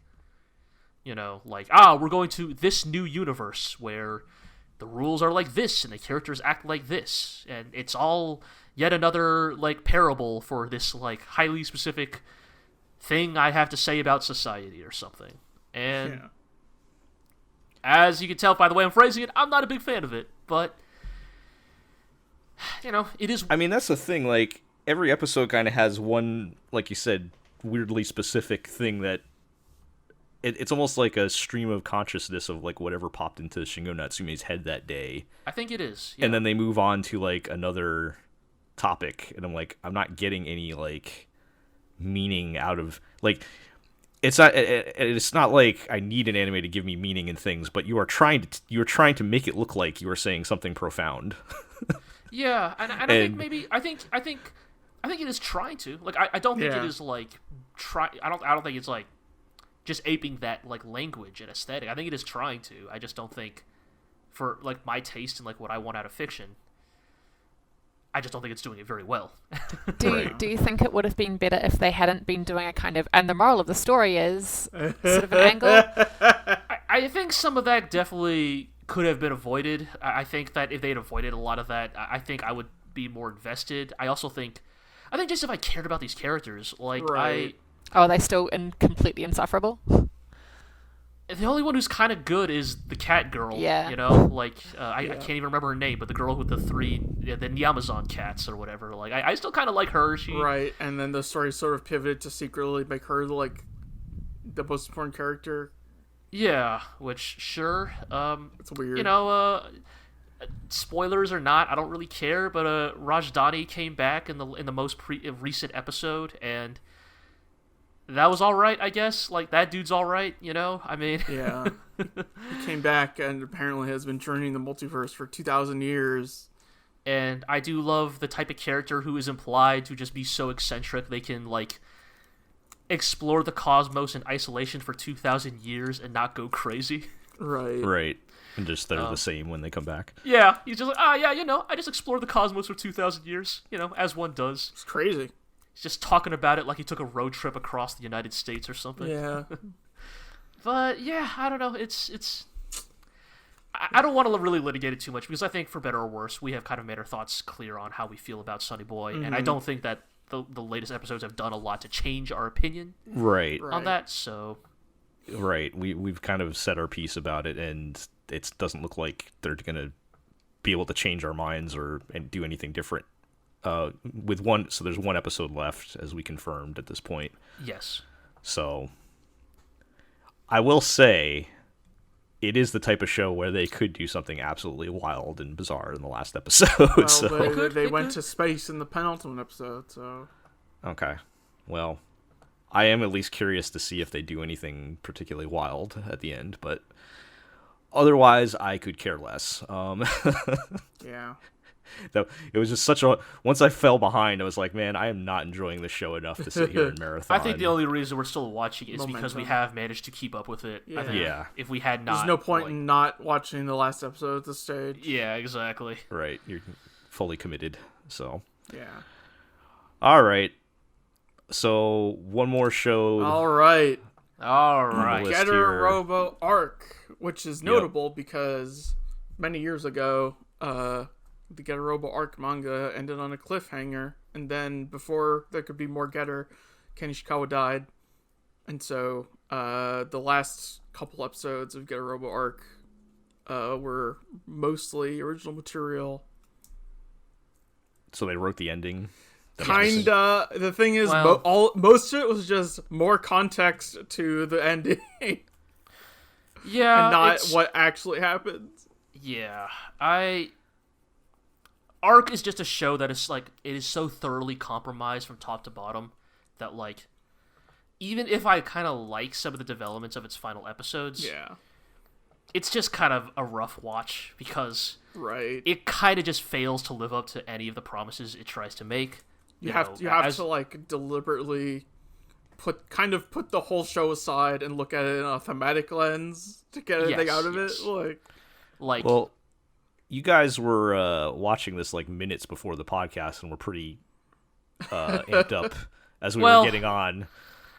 You know, like, we're going to this new universe where the rules are like this and the characters act like this, and it's all yet another like parable for this like highly specific thing I have to say about society or something. And as you can tell by the way I'm phrasing it, I'm not a big fan of it, but it is. I mean, that's the thing. Like every episode kind of has one, like you said, weirdly specific thing that it's almost like a stream of consciousness of like whatever popped into Shingo Natsume's head that day. I think it is. And then they move on to like another topic, and I'm like, I'm not getting any like meaning out of like. It's not like I need an anime to give me meaning in things, but you are trying to make it look like you are saying something profound. Yeah, and I think it is trying to. Like I don't think it is like I don't think it's like just aping that like language and aesthetic. I think it is trying to. I just don't think, for like my taste and like what I want out of fiction, I just don't think it's doing it very well. Do you think it would have been better if they hadn't been doing a kind of, and the moral of the story is sort of an angle? I think some of that definitely could have been avoided. I think that if they had avoided a lot of that, I think I would be more invested. I also think, I think just if I cared about these characters, like Right. Oh, are they still completely insufferable? the only one who's kind of good is the cat girl. Yeah. You know, like I Yeah. can't even remember her name, but the girl with the Amazon cats or whatever. Like I still kind of like her. She Right, and then the story sort of pivoted to secretly make her like the most important character. Yeah, which sure. It's weird. You know, spoilers or not, I don't really care. But Rajdani came back in the most recent episode, and that was all right, I guess. Like that dude's all right, you know. I mean, Yeah. He came back and apparently has been journeying the multiverse for 2,000 years. and I do love the type of character who is implied to just be so eccentric they can like explore the cosmos in isolation for 2,000 years and not go crazy. Right. Right. And just they're the same when they come back. Yeah, he's just like, yeah, you know, I just explored the cosmos for 2,000 years, you know, as one does. It's crazy. He's just talking about it like he took a road trip across the United States or something. Yeah. But yeah, I don't know. I don't want to really litigate it too much because I think, for better or worse, we have kind of made our thoughts clear on how we feel about Sonny Boy, and I don't think that the latest episodes have done a lot to change our opinion Right. on that. So Right. We've kind of said our piece about it, and it doesn't look like they're gonna be able to change our minds and do anything different. So there's one episode left, as we confirmed at this point. yes, So I will say it is the type of show where they could do something absolutely wild and bizarre in the last episode. Well, So they went to space in the penultimate episode, so... okay. Well, I am at least curious to see if they do anything particularly wild at the end, but otherwise I could care less. Yeah. Though it was just once I fell behind, I was like, man, I am not enjoying this show enough to sit here and marathon. I think the only reason we're still watching is because Momentum. we have managed to keep up with it. I think Yeah. if we had not, There's no point like- in not watching the last episode at this stage. Yeah, exactly. Right, you're fully committed. So Yeah. all right. So one more show. All right. All right. list Getter here. Robo arc, which is notable because many years ago, the Getter Robo arc manga ended on a cliffhanger, and then before there could be more Getter, Ken Ishikawa died, and so the last couple episodes of Getter Robo arc were mostly original material. So they wrote the ending. Kinda. The thing is, Well- most of it was just more context to the ending, Yeah, and not it's- what actually happens. Yeah, Arc is just a show that is like it is so thoroughly compromised from top to bottom that like even if I kind of like some of the developments of its final episodes, Yeah. it's just kind of a rough watch because Right. it kind of just fails to live up to any of the promises it tries to make. You have to like. like deliberately put the whole show aside and look at it in a thematic lens to get anything Yes, out of yes. it. Like, Well, you guys were watching this like minutes before the podcast and were pretty amped up as we were getting on.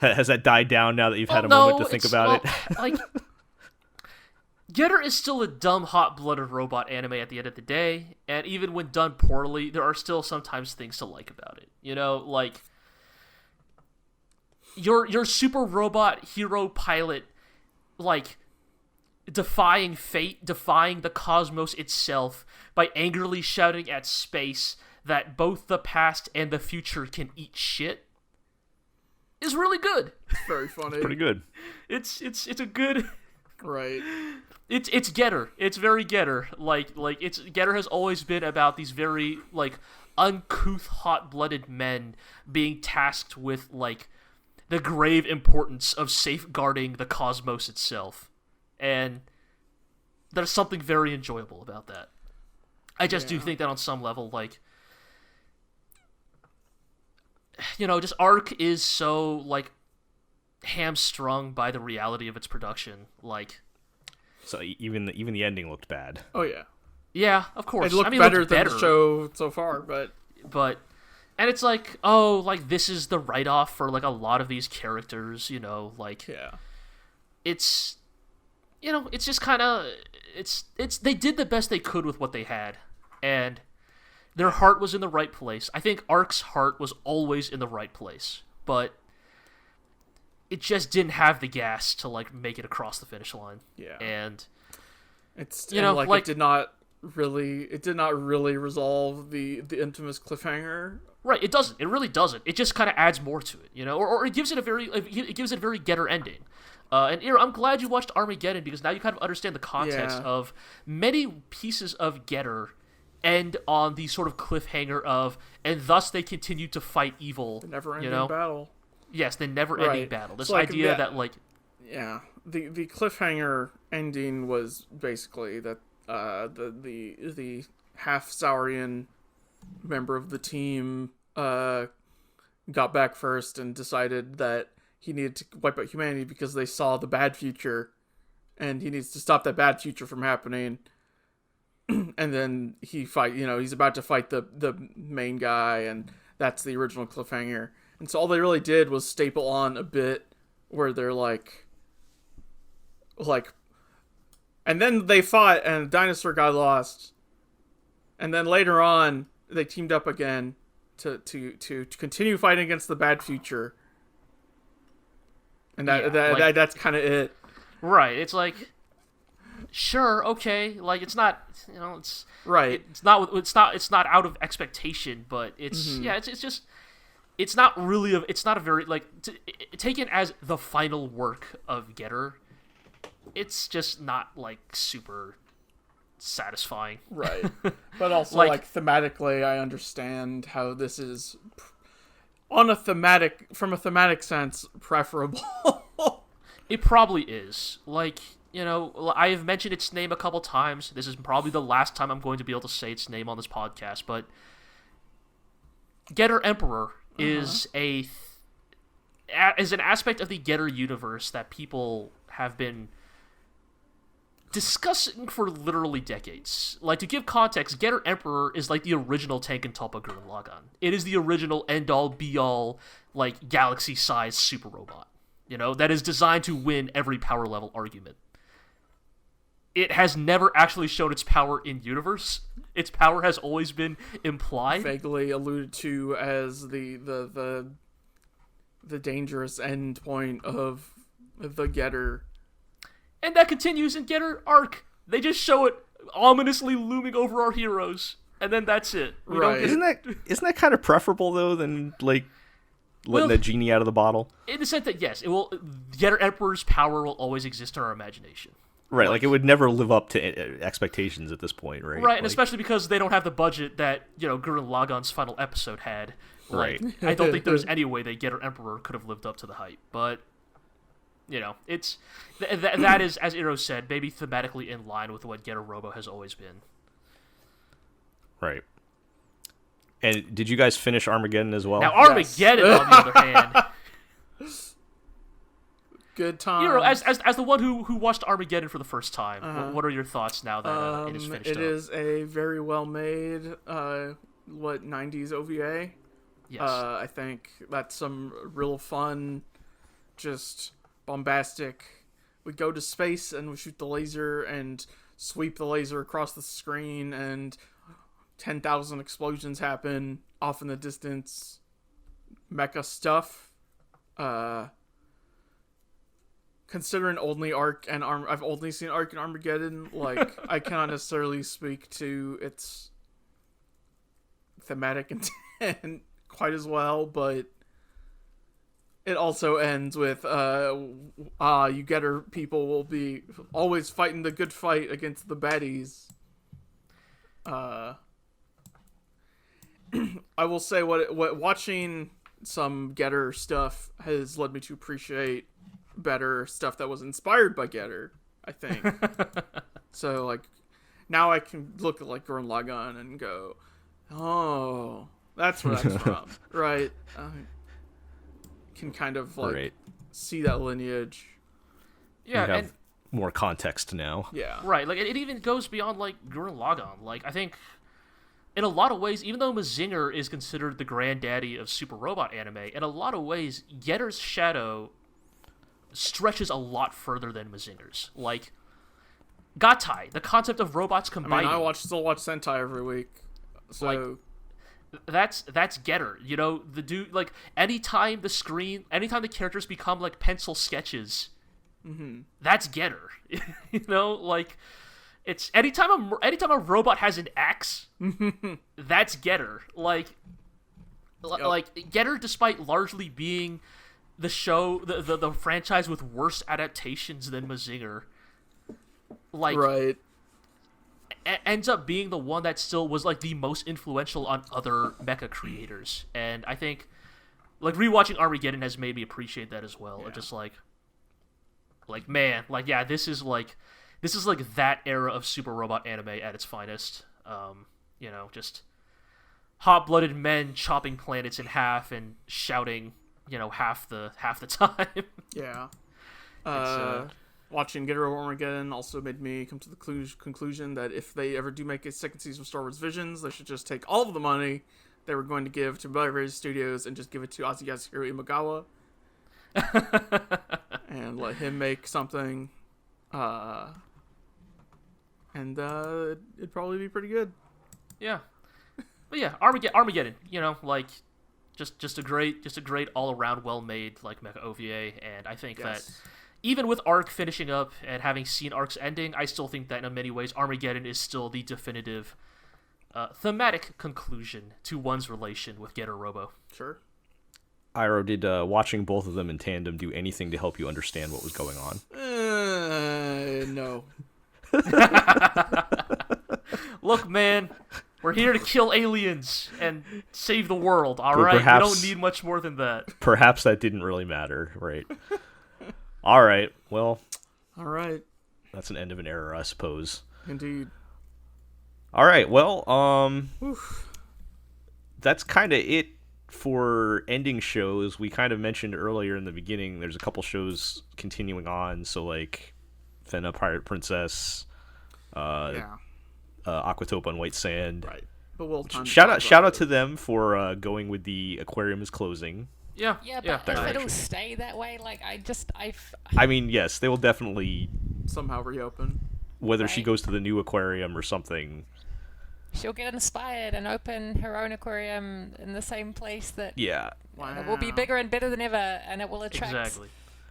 Has that died down now that you've had a moment to think about it? Like, Getter is still a dumb, hot-blooded robot anime at the end of the day, and even when done poorly, there are still sometimes things to like about it. You know, like your super robot hero pilot, like defying fate, defying the cosmos itself by angrily shouting at space that both the past and the future can eat shit, is really good. very funny. Pretty good. It's a good. Right. It's Getter. It's very Getter. Like it's Getter has always been about these very like uncouth, hot-blooded men being tasked with like the grave importance of safeguarding the cosmos itself, and there's something very enjoyable about that. I just do think that on some level, like, you know, just Arc is so like hamstrung by the reality of its production, like. So even the ending looked bad. Oh yeah. Yeah, of course. It looked I mean, better looked than the show so far, but and it's like, oh, like this is the write-off for like a lot of these characters, you know, like yeah. it's, you know, it's just kind of, it's they did the best they could with what they had, and Their heart was in the right place. I think Ark's heart was always in the right place, but it just didn't have the gas to like make it across the finish line. Yeah, and it's it did not really resolve the infamous cliffhanger. Right, it doesn't. It really doesn't. It just kind of adds more to it, or it gives it a very Getter ending. And Ira, I'm glad you watched Armageddon because now you kind of understand the context of many pieces of Getter end on the sort of cliffhanger of, and thus they continue to fight evil. The never-ending battle. Yes, the never-ending battle. This idea that yeah, the cliffhanger ending was basically that the half Saurian member of the team got back first and decided that he needed to wipe out humanity because they saw the bad future, and he needs to stop that bad future from happening. And then he's about to fight the main guy, and that's the original cliffhanger. And so all they really did was staple on a bit where they're like, and then they fought, and a dinosaur got lost, and then later on they teamed up again to continue fighting against the bad future, and that's kind of it. Right. It's like, sure, okay, like it's not, it's right. It's not out of expectation, but it's it's just. It's not a very, taken as the final work of Getter, it's just not, super satisfying. Right. But also, thematically, I understand how this is, from a thematic sense, preferable. It probably is. I have mentioned its name a couple times. This is probably the last time I'm going to be able to say its name on this podcast, but Getter Emperor is an aspect of the Getter universe that people have been discussing for literally decades. To give context, Getter Emperor is the original Tengen Toppa Gurren Lagann. It is the original end-all, be-all, galaxy-sized super robot, that is designed to win every power level argument. It has never actually shown its power in universe. Its power has always been implied, vaguely alluded to as the dangerous end point of the Getter, and that continues in Getter Arc. They just show it ominously looming over our heroes, and then that's it. Isn't that kind of preferable though than letting the genie out of the bottle? In the sense that yes, it will. Getter Emperor's power will always exist in our imagination. Right, it would never live up to expectations at this point, right? Right, and especially because they don't have the budget that, Gurren Lagann's final episode had. Right. I don't think there's any way that Getter Emperor could have lived up to the hype, but, it's... that is, as Iro said, maybe thematically in line with what Getter Robo has always been. Right. And did you guys finish Armageddon as well? Now, Armageddon, on the other hand... Good time. As the one who watched Armageddon for the first time, what are your thoughts now that it is finished up? It is a very well made, 90s OVA. Yes. I think that's some real fun, just bombastic. We go to space and we shoot the laser and sweep the laser across the screen, and 10,000 explosions happen off in the distance. Mecha stuff. Considering only Arc and I've only seen Arc and Armageddon, I cannot necessarily speak to its thematic intent quite as well, but it also ends with, you Getter people will be always fighting the good fight against the baddies. I will say what watching some Getter stuff has led me to appreciate better stuff that was inspired by Getter, I think. So now I can look at Gurren Lagann and go, oh, that's where that's from. Right. Can kind of see that lineage. Yeah, you have and more context now. Yeah. Right, it even goes beyond Gurren Lagann. I think in a lot of ways, even though Mazinger is considered the granddaddy of super robot anime, in a lot of ways Getter's shadow stretches a lot further than Mazinger's. Gatai, the concept of robots combining. I still watch Sentai every week. So that's Getter. You know, the dude, like, anytime the characters become like pencil sketches, that's Getter. You know, like, it's anytime a robot has an axe, that's Getter. Like Getter, despite largely being the show, the franchise with worse adaptations than Mazinger, like, right. Ends up being the one that still was like the most influential on other mecha creators. And I think, like, rewatching Armageddon has made me appreciate that as well. Yeah. Just like man, like, yeah, this is like that era of super robot anime at its finest. You know, just hot-blooded men chopping planets in half and shouting, you know, half the time. Yeah. Watching Getter Armageddon also made me come to the conclusion that if they ever do make a second season of Star Wars Visions, they should just take all of the money they were going to give to various studios and just give it to Yasuhiro Imagawa and let him make something. And it'd probably be pretty good. Yeah. But yeah, Armageddon, you know, like, just a great all-around well-made, like, mecha OVA, and I think that even with Arc finishing up and having seen Arc's ending, I still think that in many ways Armageddon is still the definitive thematic conclusion to one's relation with Getter Robo. Sure. Iroh, did watching both of them in tandem do anything to help you understand what was going on? No. Look, man, we're here to kill aliens and save the world, all right? We don't need much more than that. Perhaps that didn't really matter, right? All right, well. All right. That's an end of an era, I suppose. Indeed. All right, well, that's kind of it for ending shows. We kind of mentioned earlier in the beginning, there's a couple shows continuing on, so, like, Fena Pirate Princess, Aquatope on White Sand. Right. But we'll shout out to them for going with the aquarium is closing. Yeah, but if it'll stay that way, like, I mean, yes, they will definitely somehow reopen. Whether she goes to the new aquarium or something. She'll get inspired and open her own aquarium in the same place that... Yeah. Wow. It will be bigger and better than ever, and it will attract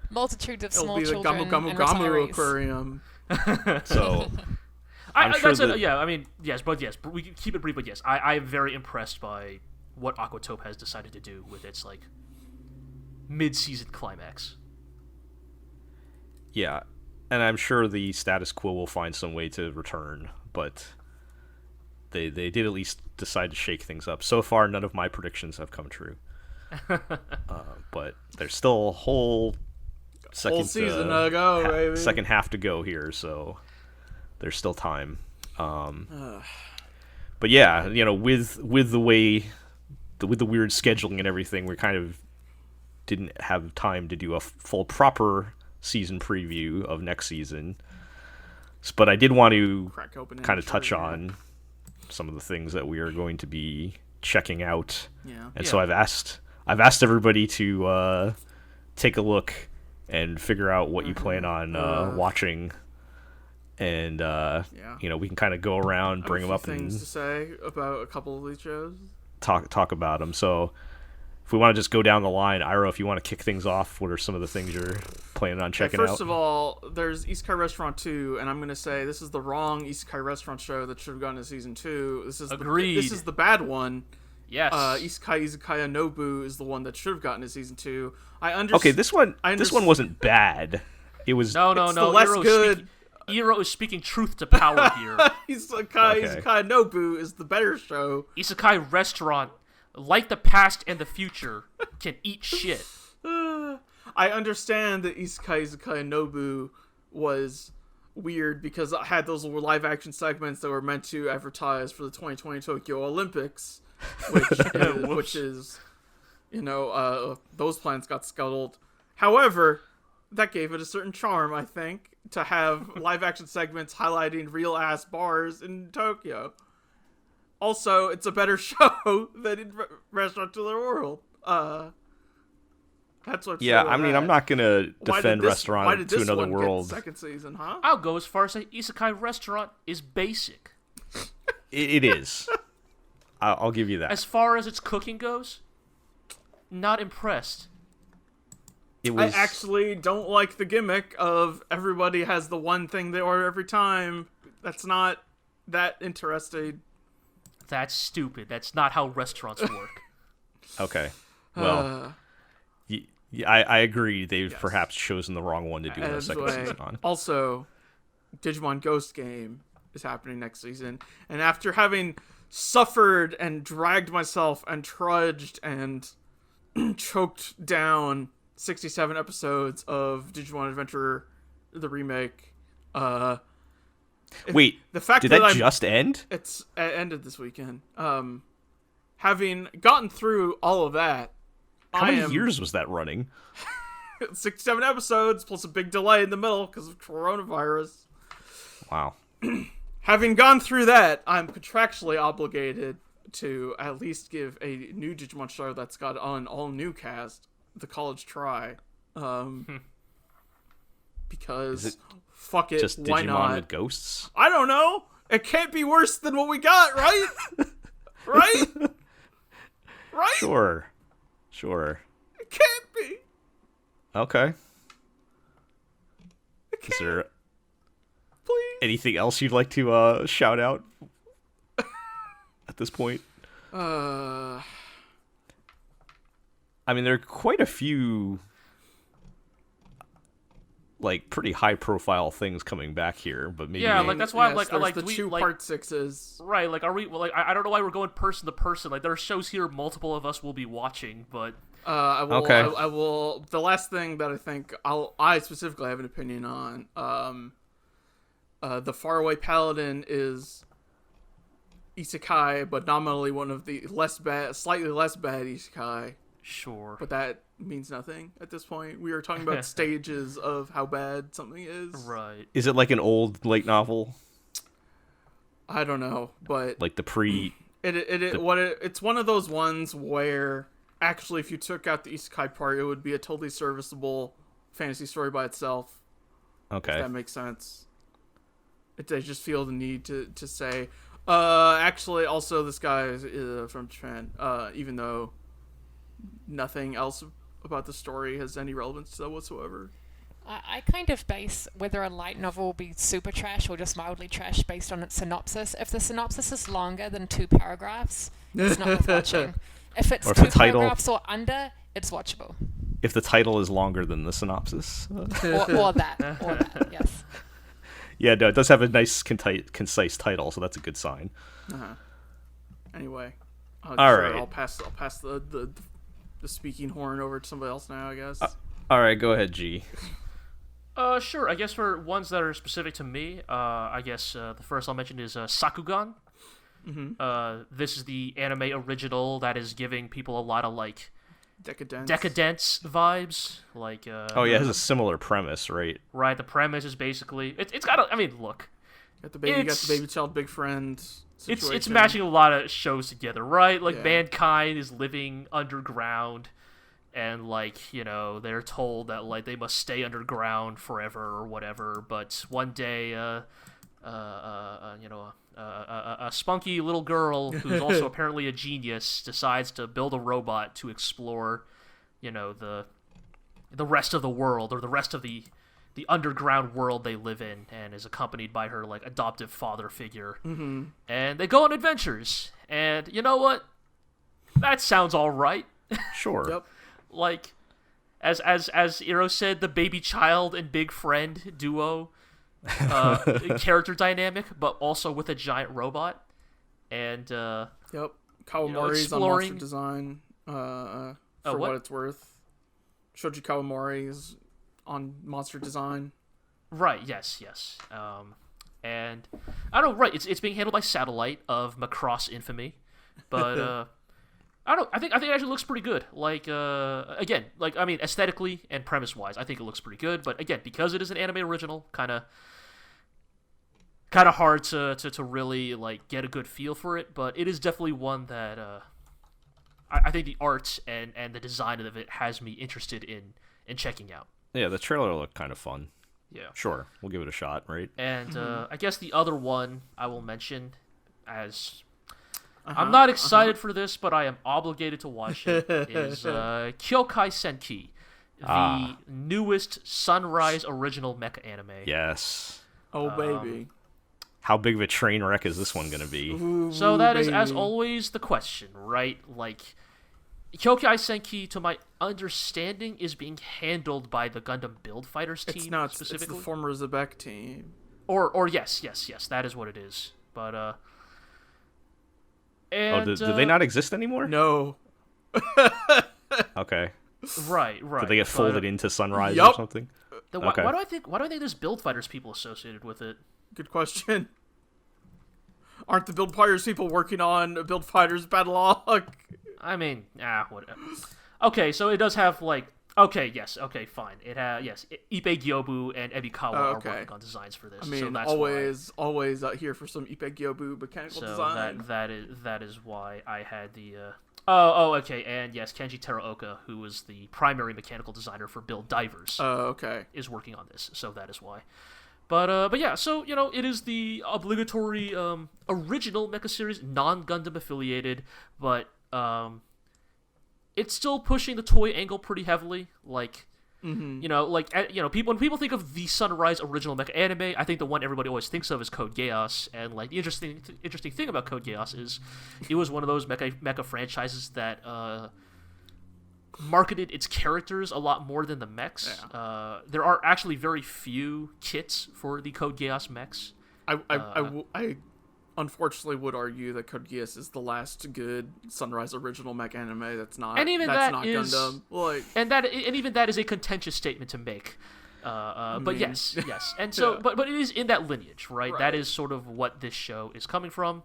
multitudes of small children. It'll be the Gamu Gamu Gamu aquarium. So... I mean, yes, but we can keep it brief, but yes, I am very impressed by what Aquatope has decided to do with its, like, mid-season climax. Yeah, and I'm sure the status quo will find some way to return, but they did at least decide to shake things up. So far, none of my predictions have come true. But there's still a whole season to go, baby. Second half to go here, so there's still time. But yeah, you know, with the way, with the weird scheduling and everything, we kind of didn't have time to do a full proper season preview of next season. But I did want to kind of touch on some of the things that we are going to be checking out. Yeah. And so I've asked everybody to take a look and figure out what you plan on watching. And you know, we can kind of go around, bring them up, and things to say about a couple of these shows. Talk about them. So if we want to just go down the line, Iroh, if you want to kick things off, what are some of the things you're planning on checking out? First of all, there's Isekai Restaurant 2, and I'm going to say this is the wrong Isekai Restaurant show that should have gone to season 2. This is this is the bad one. Yes. Isekai Izakaya Nobu is the one that should have gotten to season 2. Okay, this one wasn't bad. It was no. less good. Iro is speaking truth to power here. Izakaya Nobu is the better show. Isekai Restaurant, like the past and the future, can eat shit. I understand that Isekai Nobu was weird because it had those live action segments that were meant to advertise for the 2020 Tokyo Olympics, which is, you know, those plans got scuttled. However, that gave it a certain charm, I think, to have live action segments highlighting real ass bars in Tokyo. Also, it's a better show than in Restaurant to the World. That's what. Yeah, I mean, I'm not gonna defend Restaurant to Another World. Second season, huh? I'll go as far as say Isekai Restaurant is basic. It is. I'll give you that. As far as its cooking goes, not impressed. I actually don't like the gimmick of everybody has the one thing they order every time. That's not that interesting. That's stupid. That's not how restaurants work. Okay. Well, I agree. They've perhaps chosen the wrong one to do the second season on. Also, Digimon Ghost Game is happening next season. And after having suffered and dragged myself and trudged and choked down 67 episodes of Digimon Adventure, the remake. Wait, the fact did that just end? It ended this weekend. Having gotten through all of that, how many years was that running? 67 episodes plus a big delay in the middle because of coronavirus. Wow. Having gone through that, I'm contractually obligated to at least give a new Digimon show that's got an all-new cast the college try. Because fuck it, just why Digimon not? With ghosts? I don't know. It can't be worse than what we got, right? Right? Right? Sure. It can't be. Okay. Is there Please. anything else you'd like to shout out at this point? I mean, there are quite a few, like, pretty high-profile things coming back here, but maybe that's why I'm like, the two part sixes, right? Like, are we? Like, I don't know why we're going person to person. Like, there are shows here multiple of us will be watching, but I will. Okay. I will. The last thing that I think I specifically have an opinion on, the Faraway Paladin is isekai, but nominally one of the slightly less bad isekai. Sure. But that means nothing at this point. We are talking about stages of how bad something is. Right. Is it like an old light novel? I don't know, but Like the pre... it's one of those ones where actually if you took out the isekai part, it would be a totally serviceable fantasy story by itself. Okay. If that makes sense. They just feel the need to say, actually, also this guy is from Japan, even though nothing else about the story has any relevance to that whatsoever. I kind of base whether a light novel will be super trash or just mildly trash based on its synopsis. If the synopsis is longer than 2 paragraphs, it's not worth watching. If it's 2 paragraphs or under, it's watchable. If the title is longer than the synopsis. or that, yes. Yeah, no, it does have a nice, concise title, so that's a good sign. Anyway. Right. I'll pass the speaking horn over to somebody else now, I guess. All right, go ahead, G. Sure. I guess for ones that are specific to me, I guess the first I'll mention is Sakugan. Mm-hmm. This is the anime original that is giving people a lot of like decadence vibes. Like it has a similar premise, right? Right. The premise is basically it's got a, I mean, look. You got the baby child, big friend. Situation. It's matching a lot of shows together, right? Like mankind is living underground, and like, you know, they're told that like they must stay underground forever or whatever. But one day, a spunky little girl who's also apparently a genius decides to build a robot to explore, you know, the rest of the world, or the rest of the underground world they live in, and is accompanied by her like adoptive father figure. Mm-hmm. And they go on adventures, and you know what? That sounds all right. Sure. Yep. Like, as Iro said, the baby child and big friend duo character dynamic, but also with a giant robot. And yep, Kawamori's on Monster Design. For what it's worth, Shoji Kawamori is on Monster Design. Right. Yes. And I don't know. Right. It's being handled by Satellite of Macross infamy, but I don't know. I think it actually looks pretty good. Like again, like I mean, aesthetically and premise wise, I think it looks pretty good. But again, because it is an anime original, kind of hard to really like get a good feel for it. But it is definitely one that I think the art and the design of it has me interested in checking out. Yeah, the trailer looked kind of fun. Yeah. Sure, we'll give it a shot, right? And I guess the other one I will mention as I'm not excited for this, but I am obligated to watch it. Is Kyoukai Senki, the newest Sunrise original mecha anime. Yes. Oh, baby. How big of a train wreck is this one going to be? Ooh, So that is, as baby. always, the question, right? Like, Kyoukai Senki, to my understanding, is being handled by the Gundam Build Fighters team It's not. It's specifically. the former Zebek team. Or yes, that is what it is. But and do they not exist anymore? No. Okay. right. Did they get folded into Sunrise or Yup. something? Why Okay. do I think there's Build Fighters people associated with it? Good question. Aren't the Build Fighters people working on Build Fighters Battle Log? I mean, whatever. Okay, so it does have like. Okay, yes, okay, fine. It has Ippei Gyobu and Ebikawa are Okay. working on designs for this. I mean, so that's always out here for some Ippei Gyobu mechanical so design. that is why I had the. Okay, and yes, Kenji Teraoka, who was the primary mechanical designer for Build Divers, Okay. is working on this. So that is why. But yeah, so it is the obligatory original mecha series, non-Gundam affiliated, but it's still pushing the toy angle pretty heavily. Like, people when people think of the Sunrise original mecha anime, I think the one everybody always thinks of is Code Geass. And like the interesting thing about Code Geass is it was one of those mecha franchises that marketed its characters a lot more than the mechs. Yeah. There are actually very few kits for the Code Geass mechs. I unfortunately would argue that Code Geass is the last good Sunrise original mech anime that's not. And even that's that not is- Gundam. Like, And even that is a contentious statement to make. But mean, yes, and so, yeah. but it is in that lineage, right? That Right. is sort of what this show is coming from.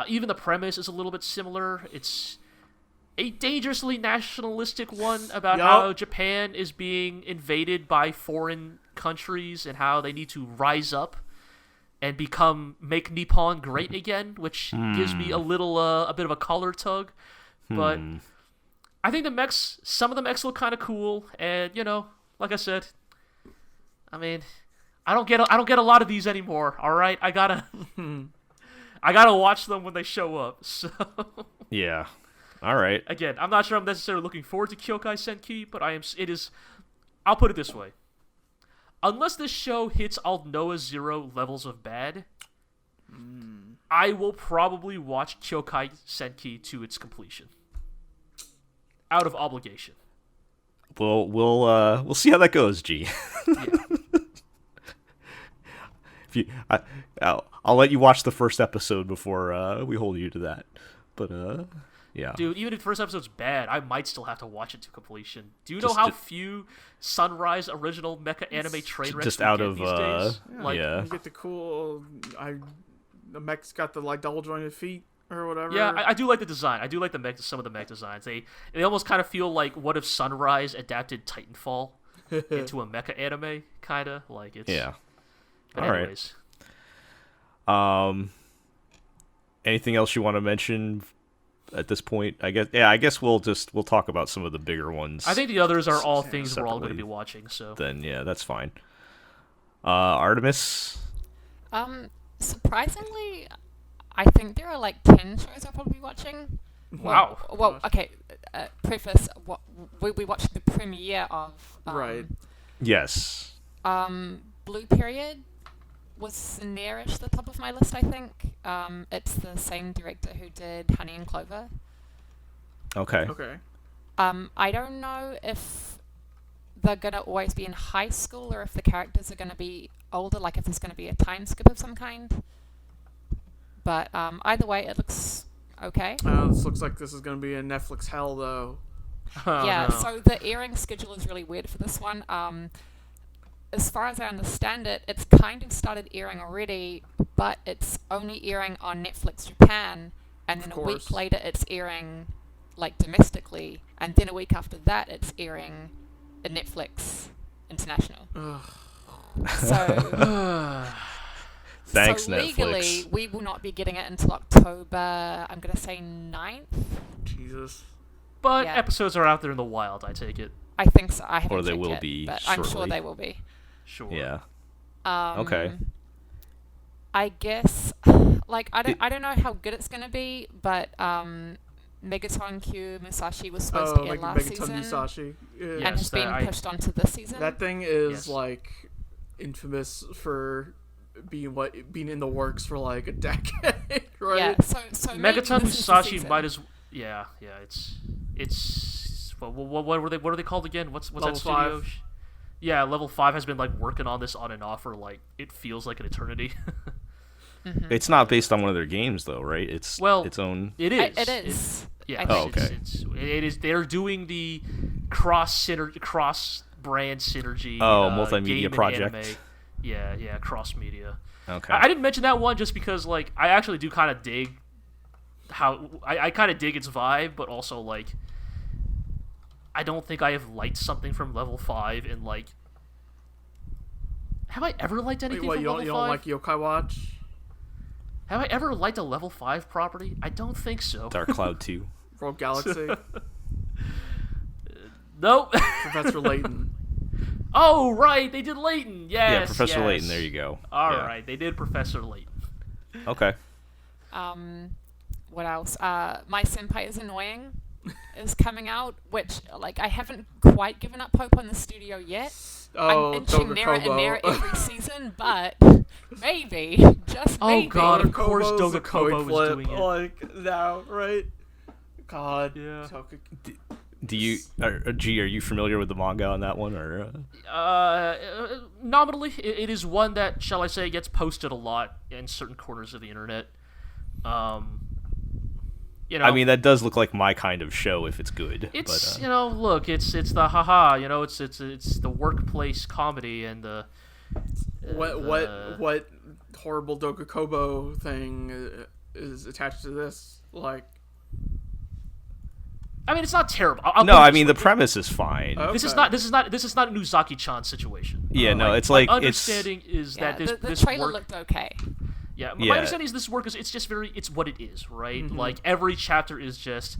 Even the premise is a little bit similar. It's a dangerously nationalistic one about Yup. how Japan is being invaded by foreign countries and how they need to rise up and make Nippon great again, which gives me a bit of a collar tug. But I think some of the mechs look kind of cool, and like I said, I mean, I don't get a lot of these anymore. All right, I gotta watch them when they show up. So Yeah. All right. again, I'm not sure I'm necessarily looking forward to Kyoukai Senki, but I'll put it this way. Unless this show hits Aldnoah 0 levels of bad, I will probably watch Kyoukai Senki to its completion. Out of obligation. We'll see how that goes, G. I'll let you watch the first episode before we hold you to that. But yeah. Dude, even if the first episode's bad, I might still have to watch it to completion. Do you know how few Sunrise original mecha anime train wrecks just we out get of, these days? yeah. You get the cool. The mech's got the like double jointed feet or whatever. Yeah, I do like the design. I do like some of the mech designs. They almost kind of feel like what if Sunrise adapted Titanfall into a mecha anime, kind of like it's. Yeah. But All anyways, right. Anything else you want to mention at this point? I guess we'll talk about some of the bigger ones. I think the others are all things we're all going to separately. be watching. So Then yeah, that's fine. Artemis. Surprisingly, I think there are like 10 shows I'll probably be watching. wow. Well, okay. Preface: we watched the premiere of Right. Yes. Blue Period was nearish the top of my list. I think it's the same director who did Honey and Clover. Okay. Okay. I don't know if they're gonna always be in high school or if the characters are gonna be older, like if there's gonna be a time skip of some kind. But either way, it looks okay. This looks like this is going to be a Netflix hell, though. Yeah, no. so the airing schedule is really weird for this one. As far as I understand it, it's kind of started airing already, but it's only airing on Netflix Japan, and then Of a week course. later it's airing like domestically, and then a week after that it's airing in Netflix International. So Thanks, so legally, Netflix. we will not be getting it until October, I'm going to say 9th. Jesus. But Yeah. episodes are out there in the wild. I take it. I think so. I haven't Or they checked will yet, be but I'm sure shortly. they will be. Sure. Yeah. Um, Okay. I guess Like, I don't know how good it's gonna be, but Megaton Musashi was supposed to air last Megaton season, Musashi. Yeah. and Yes, has been pushed onto this season. That thing is Yes. like infamous for being in the works for like a decade, right? Yeah, so maybe Megaton this is the Musashi season. might as it's what are they called again? What's Level that studio? 5. Yeah, Level 5 has been like working on this on and off for like it feels like an eternity. It's not based on one of their games, though, right? It's its own. It is. It is. Yeah. I think. okay. It is. They're doing the cross brand synergy. Multimedia game and project. anime. Yeah, cross media. Okay. I didn't mention that one just because like I actually do kind of dig how I kind of dig its vibe, but also like I don't think I have liked something from Level 5 in like. Have I ever liked anything Wait, from you Level 5? don't like Yokai Watch? Have I ever liked a Level 5 property? I don't think so. Dark Cloud 2. Rogue Galaxy? Nope. Professor Layton. Oh, right, they did Layton. Yes. Yeah, Professor yes. Layton. There you go. All Yeah. right, they did Professor Layton. Okay. What else? My Senpai is Annoying is coming out, which like I haven't quite given up hope on the studio yet. Oh, I'm inching Doga nearer and Kobo. nearer every season, but maybe, just Oh, maybe. God, of course Kobo's a Doga Kobo coin is flip, doing it. Like, now, right? God. Yeah. Do you, G? Are you familiar with the manga on that one, or? Nominally, it is one that, shall I say, gets posted a lot in certain corners of the internet. You know, I mean, that does look like my kind of show if it's good. it's but, you know, look, it's the haha, you know, it's the workplace comedy and the What horrible Doga Kobo thing is attached to this? Like, I mean, it's not terrible. I'll no, put it I this mean way. the premise is fine. Okay. This is not a Nuzaki-chan situation. Yeah, no, it's my like understanding is Yeah, that this the this trailer work. looked okay. Yeah, Yeah. my understanding is this work is it's just it's what it is, right? Like every chapter is just,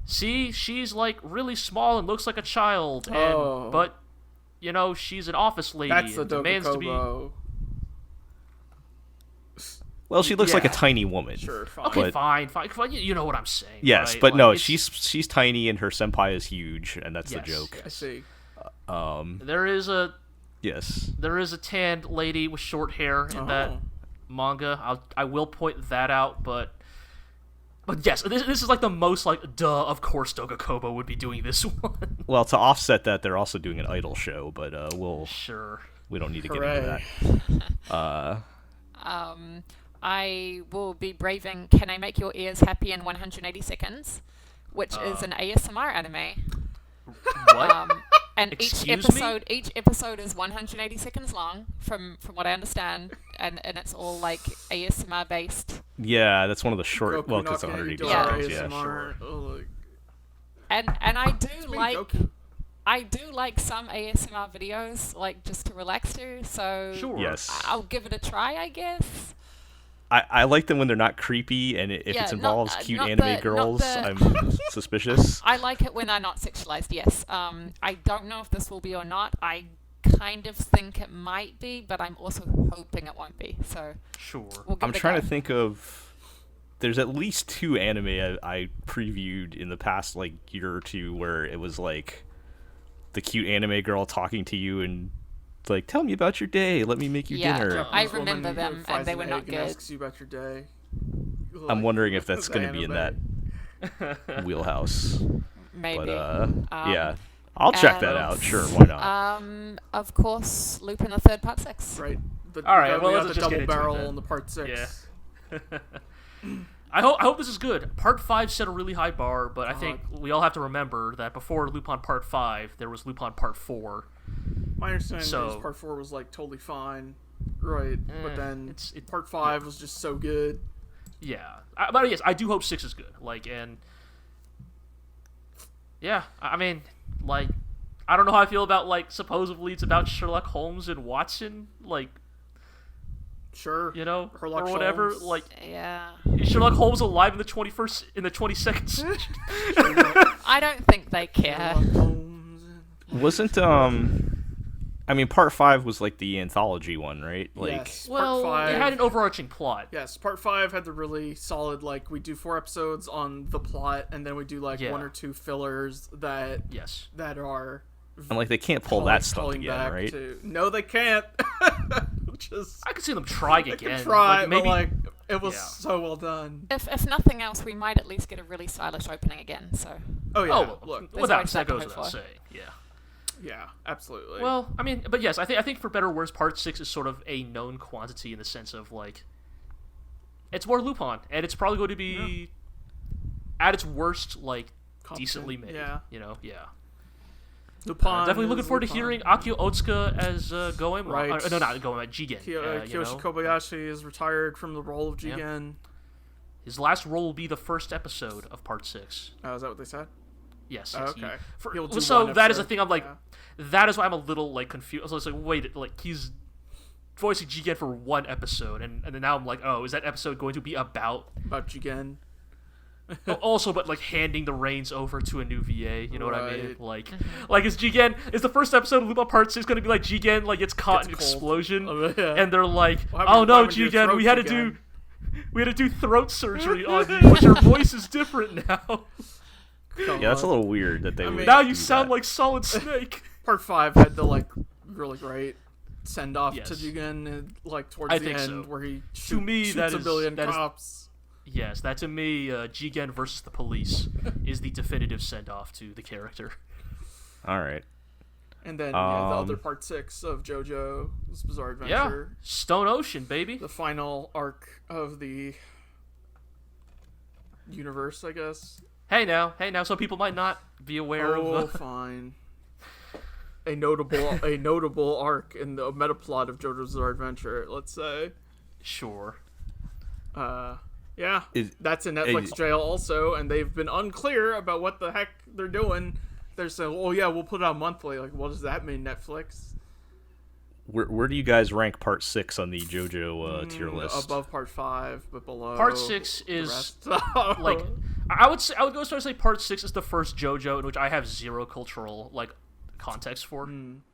see, she's like really small and looks like a child, and but you know she's an office lady that's the and Doga demands to be. Kobo. Well, she looks like a Yeah. tiny woman. Sure, fine. Okay, But- fine. You know what I'm saying. Yes, right? but Like, no, it's- she's tiny and her senpai is huge, and that's Yes. the joke. I see. there is a Yes. tanned lady with short hair in that manga. I will point that out, but yes, this is like the most like duh. Of course, Doga Kobo would be doing this one. Well, to offset that, they're also doing an idol show, but Sure. we don't need to Hooray. get into that. I will be braving Can I Make Your Ears Happy in 180 Seconds, which is an ASMR anime. What? And Excuse each episode is 180 seconds long, from what I understand, and it's all like ASMR based. Yeah, that's one of the short. Goku Well, because knocking 180 Yeah. seconds. Yeah, ASMR. sure. Oh, like, And I do it's me, like Goku. some ASMR videos, like just to relax to. So Sure. Yes. I'll give it a try, I guess. I like them when they're not creepy, and if Yeah, it involves not- cute not anime the- girls, not I'm suspicious. I like it when they're not sexualized, yes. I don't know if this will be or not. I kind of think it might be, but I'm also hoping it won't be. So Sure. we'll give I'm it a trying go. to think of. There's at least 2 anime I previewed in the past like year or two where it was like the cute anime girl talking to you and like, tell me about your day, let me make you Yeah. dinner. I Japanese woman remember who them, fries and they an were not egg and good. asks you about your day. I'm Like, wondering if that's the going to be in that anime. wheelhouse. Maybe. But yeah, I'll check that and, out. Sure, why not? Of course, Lupin III Part 6. Right. But All right, we well, got let's the just get double into it barrel then. in the part 6. Yeah. I hope this is good. Part 5 set a really high bar, but I think we all have to remember that before Lupin Part 5, there was Lupin Part 4. My understanding So- is part 4 was like totally fine, right? But then part 5 was just so good. Yeah, but yes, I do hope 6 is good. Like, and yeah, I mean, like, I don't know how I feel about like supposedly it's about Sherlock Holmes and Watson, like, Sure, you know, Sherlock or whatever. Holmes. Like, Yeah. is Sherlock Holmes alive in the 22nd century? I don't think they care. Sherlock Holmes. Wasn't I mean, part 5 was like the anthology one, right? Like, Yes, Well, part 5. it had an overarching plot. Yes, part 5 had the really solid, like, we do 4 episodes on the plot, and then we do, like, Yeah. 1 or 2 fillers that Yes. are... and like they can't pull that stunt again, right? No, they can't. Which is... I could see them trying They again. can try, like, maybe, but, like, it was Yeah. so well done. If nothing else, we might at least get a really stylish opening again. So Oh, yeah, Oh, look. There's without always that that to goes hope without for. saying. Yeah. Yeah, absolutely. Well, I mean, but yes, I think for better or worse, part 6 is sort of a known quantity in the sense of like, it's more Lupin, and it's probably going to be at its worst like Competent, decently made. yeah. You know, yeah. Lupin Definitely looking is forward to Lupin. hearing Akio Otsuka as Goemon. Right. No, not Goemon, Jigen. Kiyoshi you know? Kobayashi is retired from the role of Yep. Jigen. His last role will be the first episode of part 6. Oh, is that what they said? Yes. Oh, yes, he- okay. for- He'll do so one that is the episode, thing. I'm like, yeah. that is why I'm a little like confused. So it's like, wait, like he's voicing Jigen for 1 episode, and then now I'm like, oh, is that episode going to be about About Jigen. also, but like handing the reins over to a new VA? You know what I mean? Right. Like is Jigen is the first episode of Lupin Part 6 going to be like Jigen like gets caught in an Gets cold. explosion, Oh, yeah. and they're like, What oh happened- no, what happened to your Jigen, throat, we had to Jigen?" do. We had to do throat surgery on you, but your voice is different now. Come Yeah, that's a on. little weird that they would mean- Now do you sound that. like Solid Snake. Part 5 had the, like, really great send off Yes. to Jigen, like, towards I the think end, so. where he To me, shoots that a is- billion that is- cops. Yes, that to me, Jigen versus the police is the definitive send-off to the character. All right. And then, yeah, the other part 6 of JoJo's Bizarre Yeah, Adventure. Stone Ocean, baby. The final arc of the universe, I guess. Hey now, some people might not be aware Oh, of. fine. A notable arc in the meta plot of JoJo's Bizarre Adventure, let's say. Sure. Yeah, that's in Netflix jail also, and they've been unclear about what the heck they're doing. They're saying, "Oh yeah, we'll put it out monthly." Like, what does that mean, Netflix? Where do you guys rank part 6 on the JoJo tier list? Above part 5, but below. Part 6 the is rest. like, I would go as far as say part 6 is the first JoJo in which I have zero cultural like context for.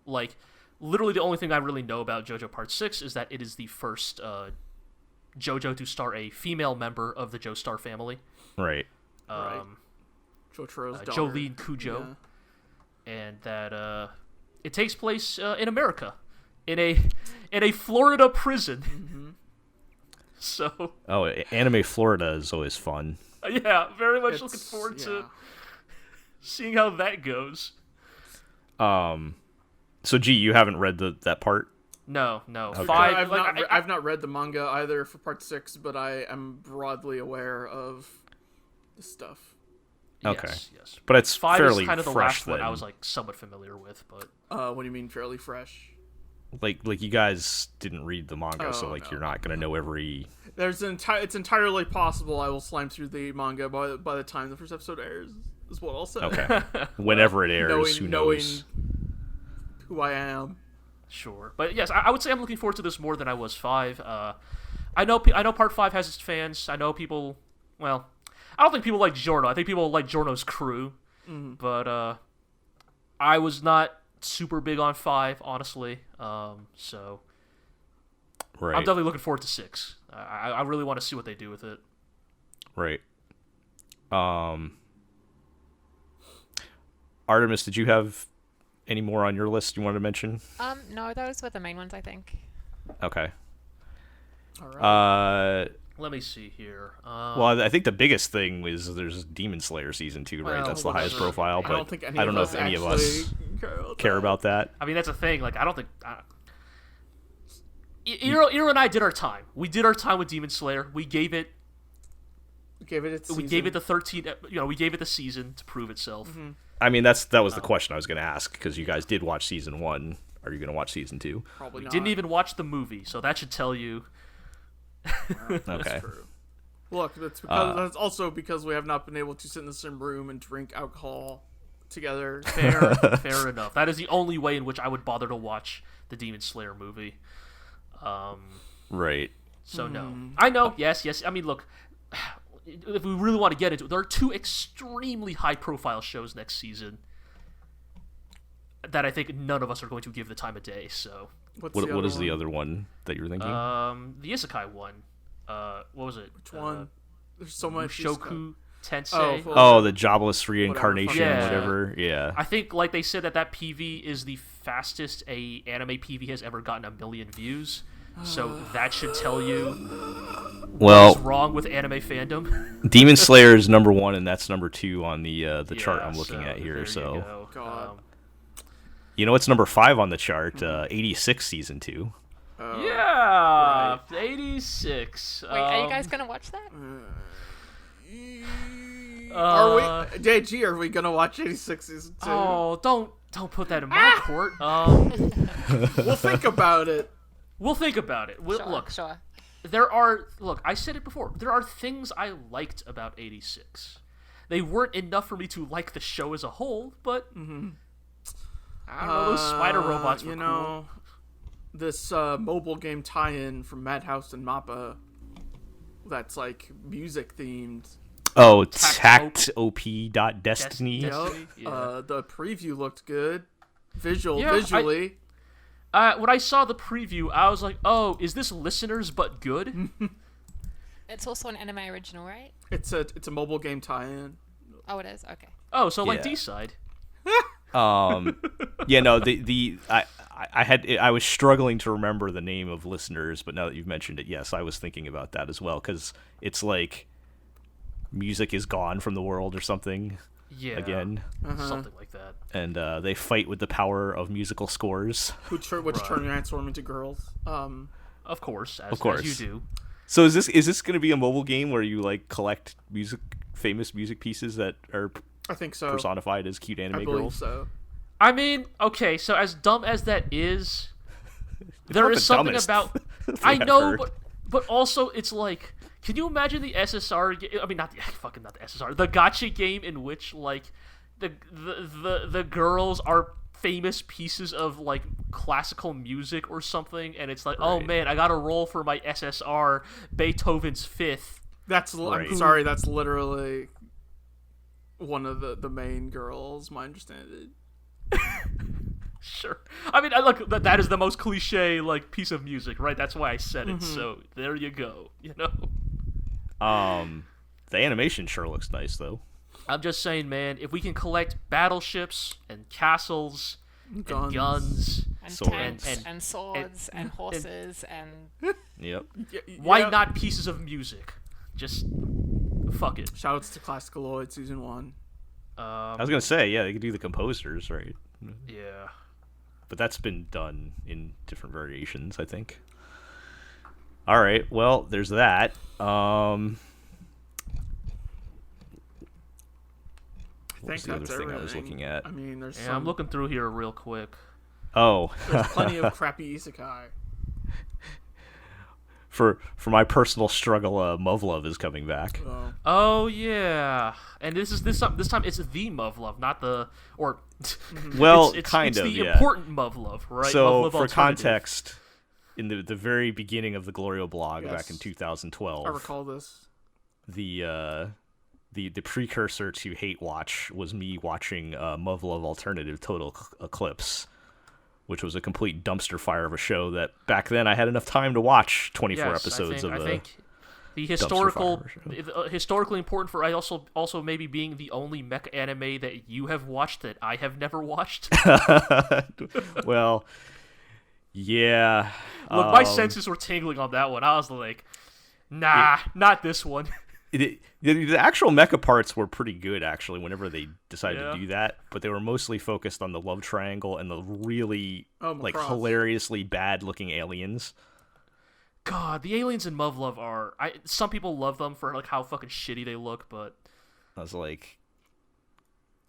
Like, literally the only thing I really know about JoJo Part 6 is that it is the first JoJo to star a female member of the Joestar family. Right. Right. Jotaro's daughter. Jolene Cujo. And that it takes place in America, in a Florida prison. So Oh, Anime Florida is always fun. yeah, very much looking It's- forward yeah. to seeing how that goes. So, G, you haven't read that part? No. Okay. Five. I've not read the manga either for part 6, but I am broadly aware of the stuff. Okay. Yes. But it's 5 fairly is kind of the fresh last one then. I was like somewhat familiar with, but What do you mean fairly fresh? Like you guys didn't read the manga, so Oh, like no. you're not gonna know every. It's entirely possible I will slime through the manga by the time the first episode airs. Is what I'll say. Okay. Whenever it airs, who knows? Who I am. sure. But yes, I would say I'm looking forward to this more than I was 5. I know part 5 has its fans. I know people. Well, I don't think people like Giorno. I think people like Giorno's crew. But I was not super big on 5, honestly. So Right. I'm definitely looking forward to 6. I really want to see what they do with it. Right. Artemis, did you have any more on your list you wanted to mention? No, those were the main ones, I think. Okay. All right. Let me see here. Well, I think the biggest thing was there's Demon Slayer season 2, right? Well, That's the highest whatever. profile, I but don't think any I don't of know us if any of us actually care about that. I mean, that's the thing. Like, I don't think. Iro and I did our time. We did our time with Demon Slayer. We gave it. Gave it its We season. gave it the 13. We gave it the season to prove itself. I mean, that was the question I was going to ask, because you guys did watch season 1. Are you going to watch season 2? Probably not. Didn't even watch the movie, so that should tell you. That's Okay. true. Look, that's also because we have not been able to sit in the same room and drink alcohol together. Fair enough. That is the only way in which I would bother to watch the Demon Slayer movie. Right. So no, I know. Yes. I mean, look. If we really want to get into it, there are 2 extremely high-profile shows next season. that I think none of us are going to give the time of day. So What is the other one that you're thinking? the isekai one. What was it? Which one? There's so much. Shoku Tensei. Oh, the jobless reincarnation, whatever. whatever. Yeah. I think, like they said, that PV is the fastest a anime PV has ever gotten 1 million views. So that should tell you what's wrong with anime fandom. Demon Slayer is number 1, and that's number 2 on the chart I'm looking at here. So, God. you know what's number 5 on the chart? 86 season 2. Yeah, right. 86. Wait, are you guys gonna watch that? Are we? JG, are we gonna watch 86 season 2? Oh, don't put that in my court. We'll think about it. We'll think about it. Sure. I said it before. There are things I liked about 86. They weren't enough for me to like the show as a whole, but I don't know, those spider robots were cool. This mobile game tie-in from Madhouse and Mappa that's like music themed. Oh, takt op.Destiny. Yep. Yeah. The preview looked good. Visually. When I saw the preview, I was like, "Oh, is this listeners but good?" It's also an anime original, right? It's a mobile game tie-in. Oh, it is. Okay. Oh, so like D-side. Yeah, no, I was struggling to remember the name of listeners, but now that you've mentioned it, yes, I was thinking about that as well, because it's like music is gone from the world or something. Yeah. Again. Something like that. And they fight with the power of musical scores. Which turn transform into girls. Of course, as you do. So is this going to be a mobile game where you like collect famous music pieces that are I think so. personified as cute anime I believe girls? So. I mean, okay, so as dumb as that is, there is something about I know, but also it's like, can you imagine the SSR? I mean, not the SSR, the gacha game in which like the girls are famous pieces of like classical music or something, and it's like, oh man, I got to roll for my SSR Beethoven's Fifth. I'm sorry, that's literally one of the main girls. My understanding. Sure. I mean, look, that is the most cliche like piece of music, right? That's why I said it. So there you go. You know. The animation sure looks nice though. I'm just saying, man. If we can collect battleships and castles and guns and swords tanks and swords and horses and yep. Why not pieces of music? Just fuck it. Shoutouts to Classicaloid Season 1. I was gonna say, yeah, they could do the composers, right? Yeah. But that's been done in different variations, I think. All right, well, there's that. I what was think the that's other thing everything. I was looking at? I mean, there's I'm looking through here real quick. Oh, there's plenty of crappy isekai. For my personal struggle, Muv Luv is coming back. Oh yeah, and this time it's the Muv Luv, not the Well, it's kind of. the yeah. important Muv Luv, right? So Muv Luv for Alternative. context, in the very beginning of the GLORIO blog back in 2012, I recall this. The precursor to Hate Watch was me watching Muv Luv Alternative Total Eclipse, which was a complete dumpster fire of a show that back then I had enough time to watch 24 episodes of. I think the historically important for also maybe being the only mecha anime that you have watched that I have never watched. Well, yeah. Look, my senses were tingling on that one. I was like, nah, not this one. The actual mecha parts were pretty good, actually, whenever they decided to do that, but they were mostly focused on the love triangle and the really hilariously bad-looking aliens. God, the aliens in Muv Luv are... some people love them for like how fucking shitty they look, but... I was like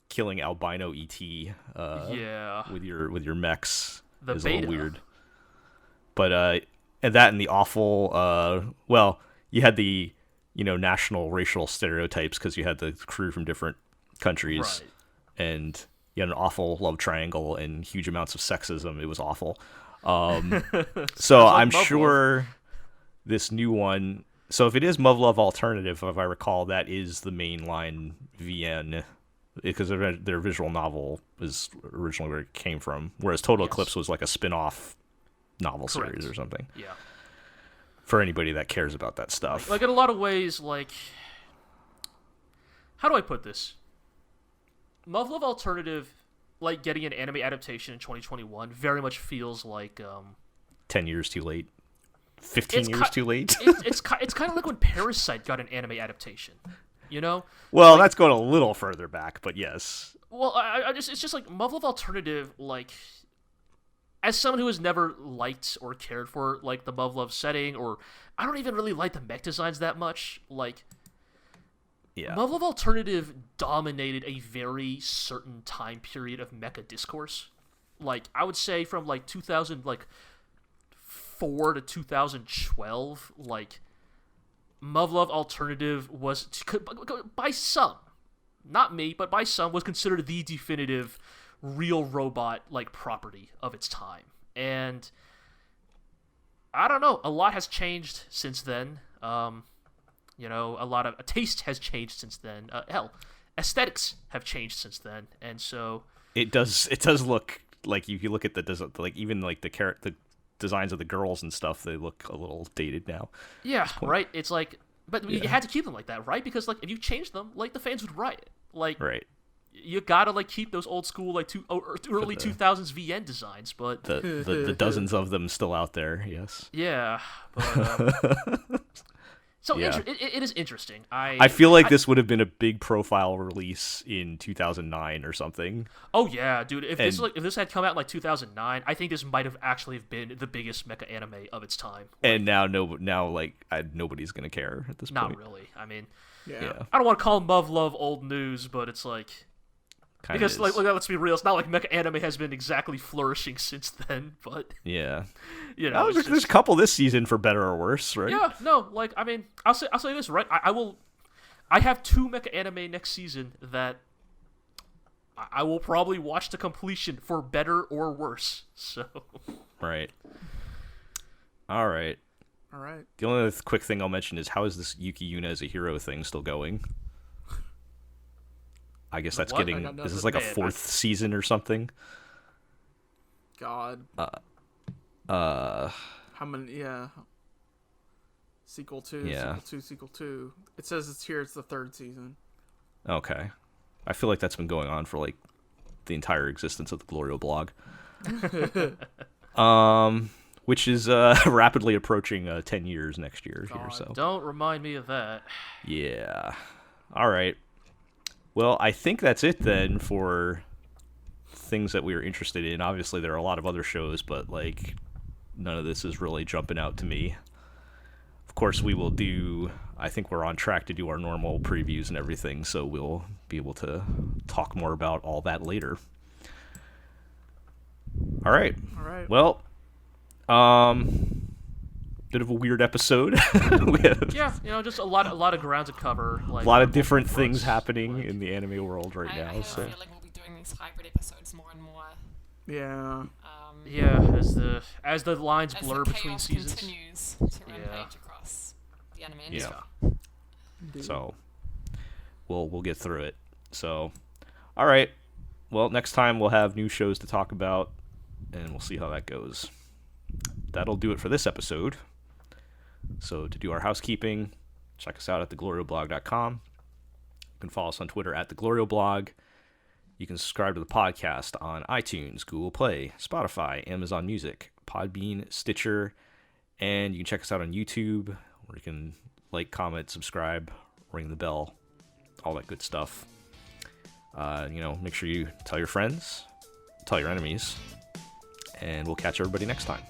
killing albino ET with your mechs is a little weird. But and that and the awful you had the national racial stereotypes because you had the crew from different countries, and you had an awful love triangle and huge amounts of sexism. It was awful. So I'm sure this new one. So if it is Muv Luv Alternative, if I recall, that is the mainline VN because their visual novel is originally where it came from, whereas Total Yes. Eclipse was like a spin-off novel Correct. series or something. Yeah. For anybody that cares about that stuff. Like in a lot of ways, like, how do I put this? Muv Luv Alternative, like getting an anime adaptation in 2021, very much feels like 10 years too late. 15 years too late. It's kind of like when Parasite got an anime adaptation, you know? Well, that's going a little further back, but yes. Well, it's just like Muv Luv Alternative, like, as someone who has never liked or cared for like the Muv Luv setting, or I don't even really like the mech designs that much, like. Yeah. Muv Luv Alternative dominated a very certain time period of mecha discourse. Like, I would say from, like, 2004 to 2012, like, Muv Luv Alternative was, by some, not me, but by some, was considered the definitive real robot, like, property of its time. And, I don't know, a lot has changed since then. You know, a taste has changed since then. Hell, aesthetics have changed since then, and so it does look like, if you look at the like even like the designs of the girls and stuff, they look a little dated now. Yeah, right. It's like, but you had to keep them like that, right? Because like if you change them, like the fans would riot. Like, right. You gotta like keep those old school like early 2000s VN designs, but the dozens of them still out there. Yes. Yeah, but. So yeah. It is interesting. I feel like this would have been a big profile release in 2009 or something. Oh yeah, dude! If this had come out in like 2009, I think this might have actually been the biggest mecha anime of its time. And now nobody's gonna care at this point. Not really. I mean, Yeah. I don't want to call Muv Luv old news, but it's like. Kinda because is. like let's be real, it's not like mecha anime has been exactly flourishing since then, but yeah, you know, there's a couple this season for better or worse, right? Yeah, no, like I mean, I'll say this, right? I have 2 mecha anime next season that I will probably watch to completion for better or worse. So right, all right. The only other quick thing I'll mention is, how is this Yuki Yuna as a hero thing still going? I guess that's what? getting. Is this like a 4th season or something? God. How many? Yeah. Sequel 2. Yeah. Sequel 2. Sequel 2. It says it's here. It's the 3rd season. Okay. I feel like that's been going on for like the entire existence of the GLORIO blog. Which is rapidly approaching 10 years next year. God, here, so don't remind me of that. Yeah. All right. Well, I think that's it then for things that we were interested in. Obviously, there are a lot of other shows, but like none of this is really jumping out to me. Of course, we will do. I think we're on track to do our normal previews and everything, so we'll be able to talk more about all that later. All right. Well, bit of a weird episode. Yeah, you know, just a lot of ground to cover. Like, a lot of different things happening in the anime world right now. I have So a feeling we'll be doing these hybrid episodes more and more. Yeah. Yeah, as the lines As blur the between chaos seasons. continues to rampage across the anime industry. yeah. So we'll get through it. So, all right. Well, next time we'll have new shows to talk about, and we'll see how that goes. That'll do it for this episode. So to do our housekeeping, check us out at theglorioblog.com. You can follow us on Twitter at theglorioblog. You can subscribe to the podcast on iTunes, Google Play, Spotify, Amazon Music, Podbean, Stitcher, and you can check us out on YouTube, where you can like, comment, subscribe, ring the bell, all that good stuff. Make sure you tell your friends, tell your enemies, and we'll catch everybody next time.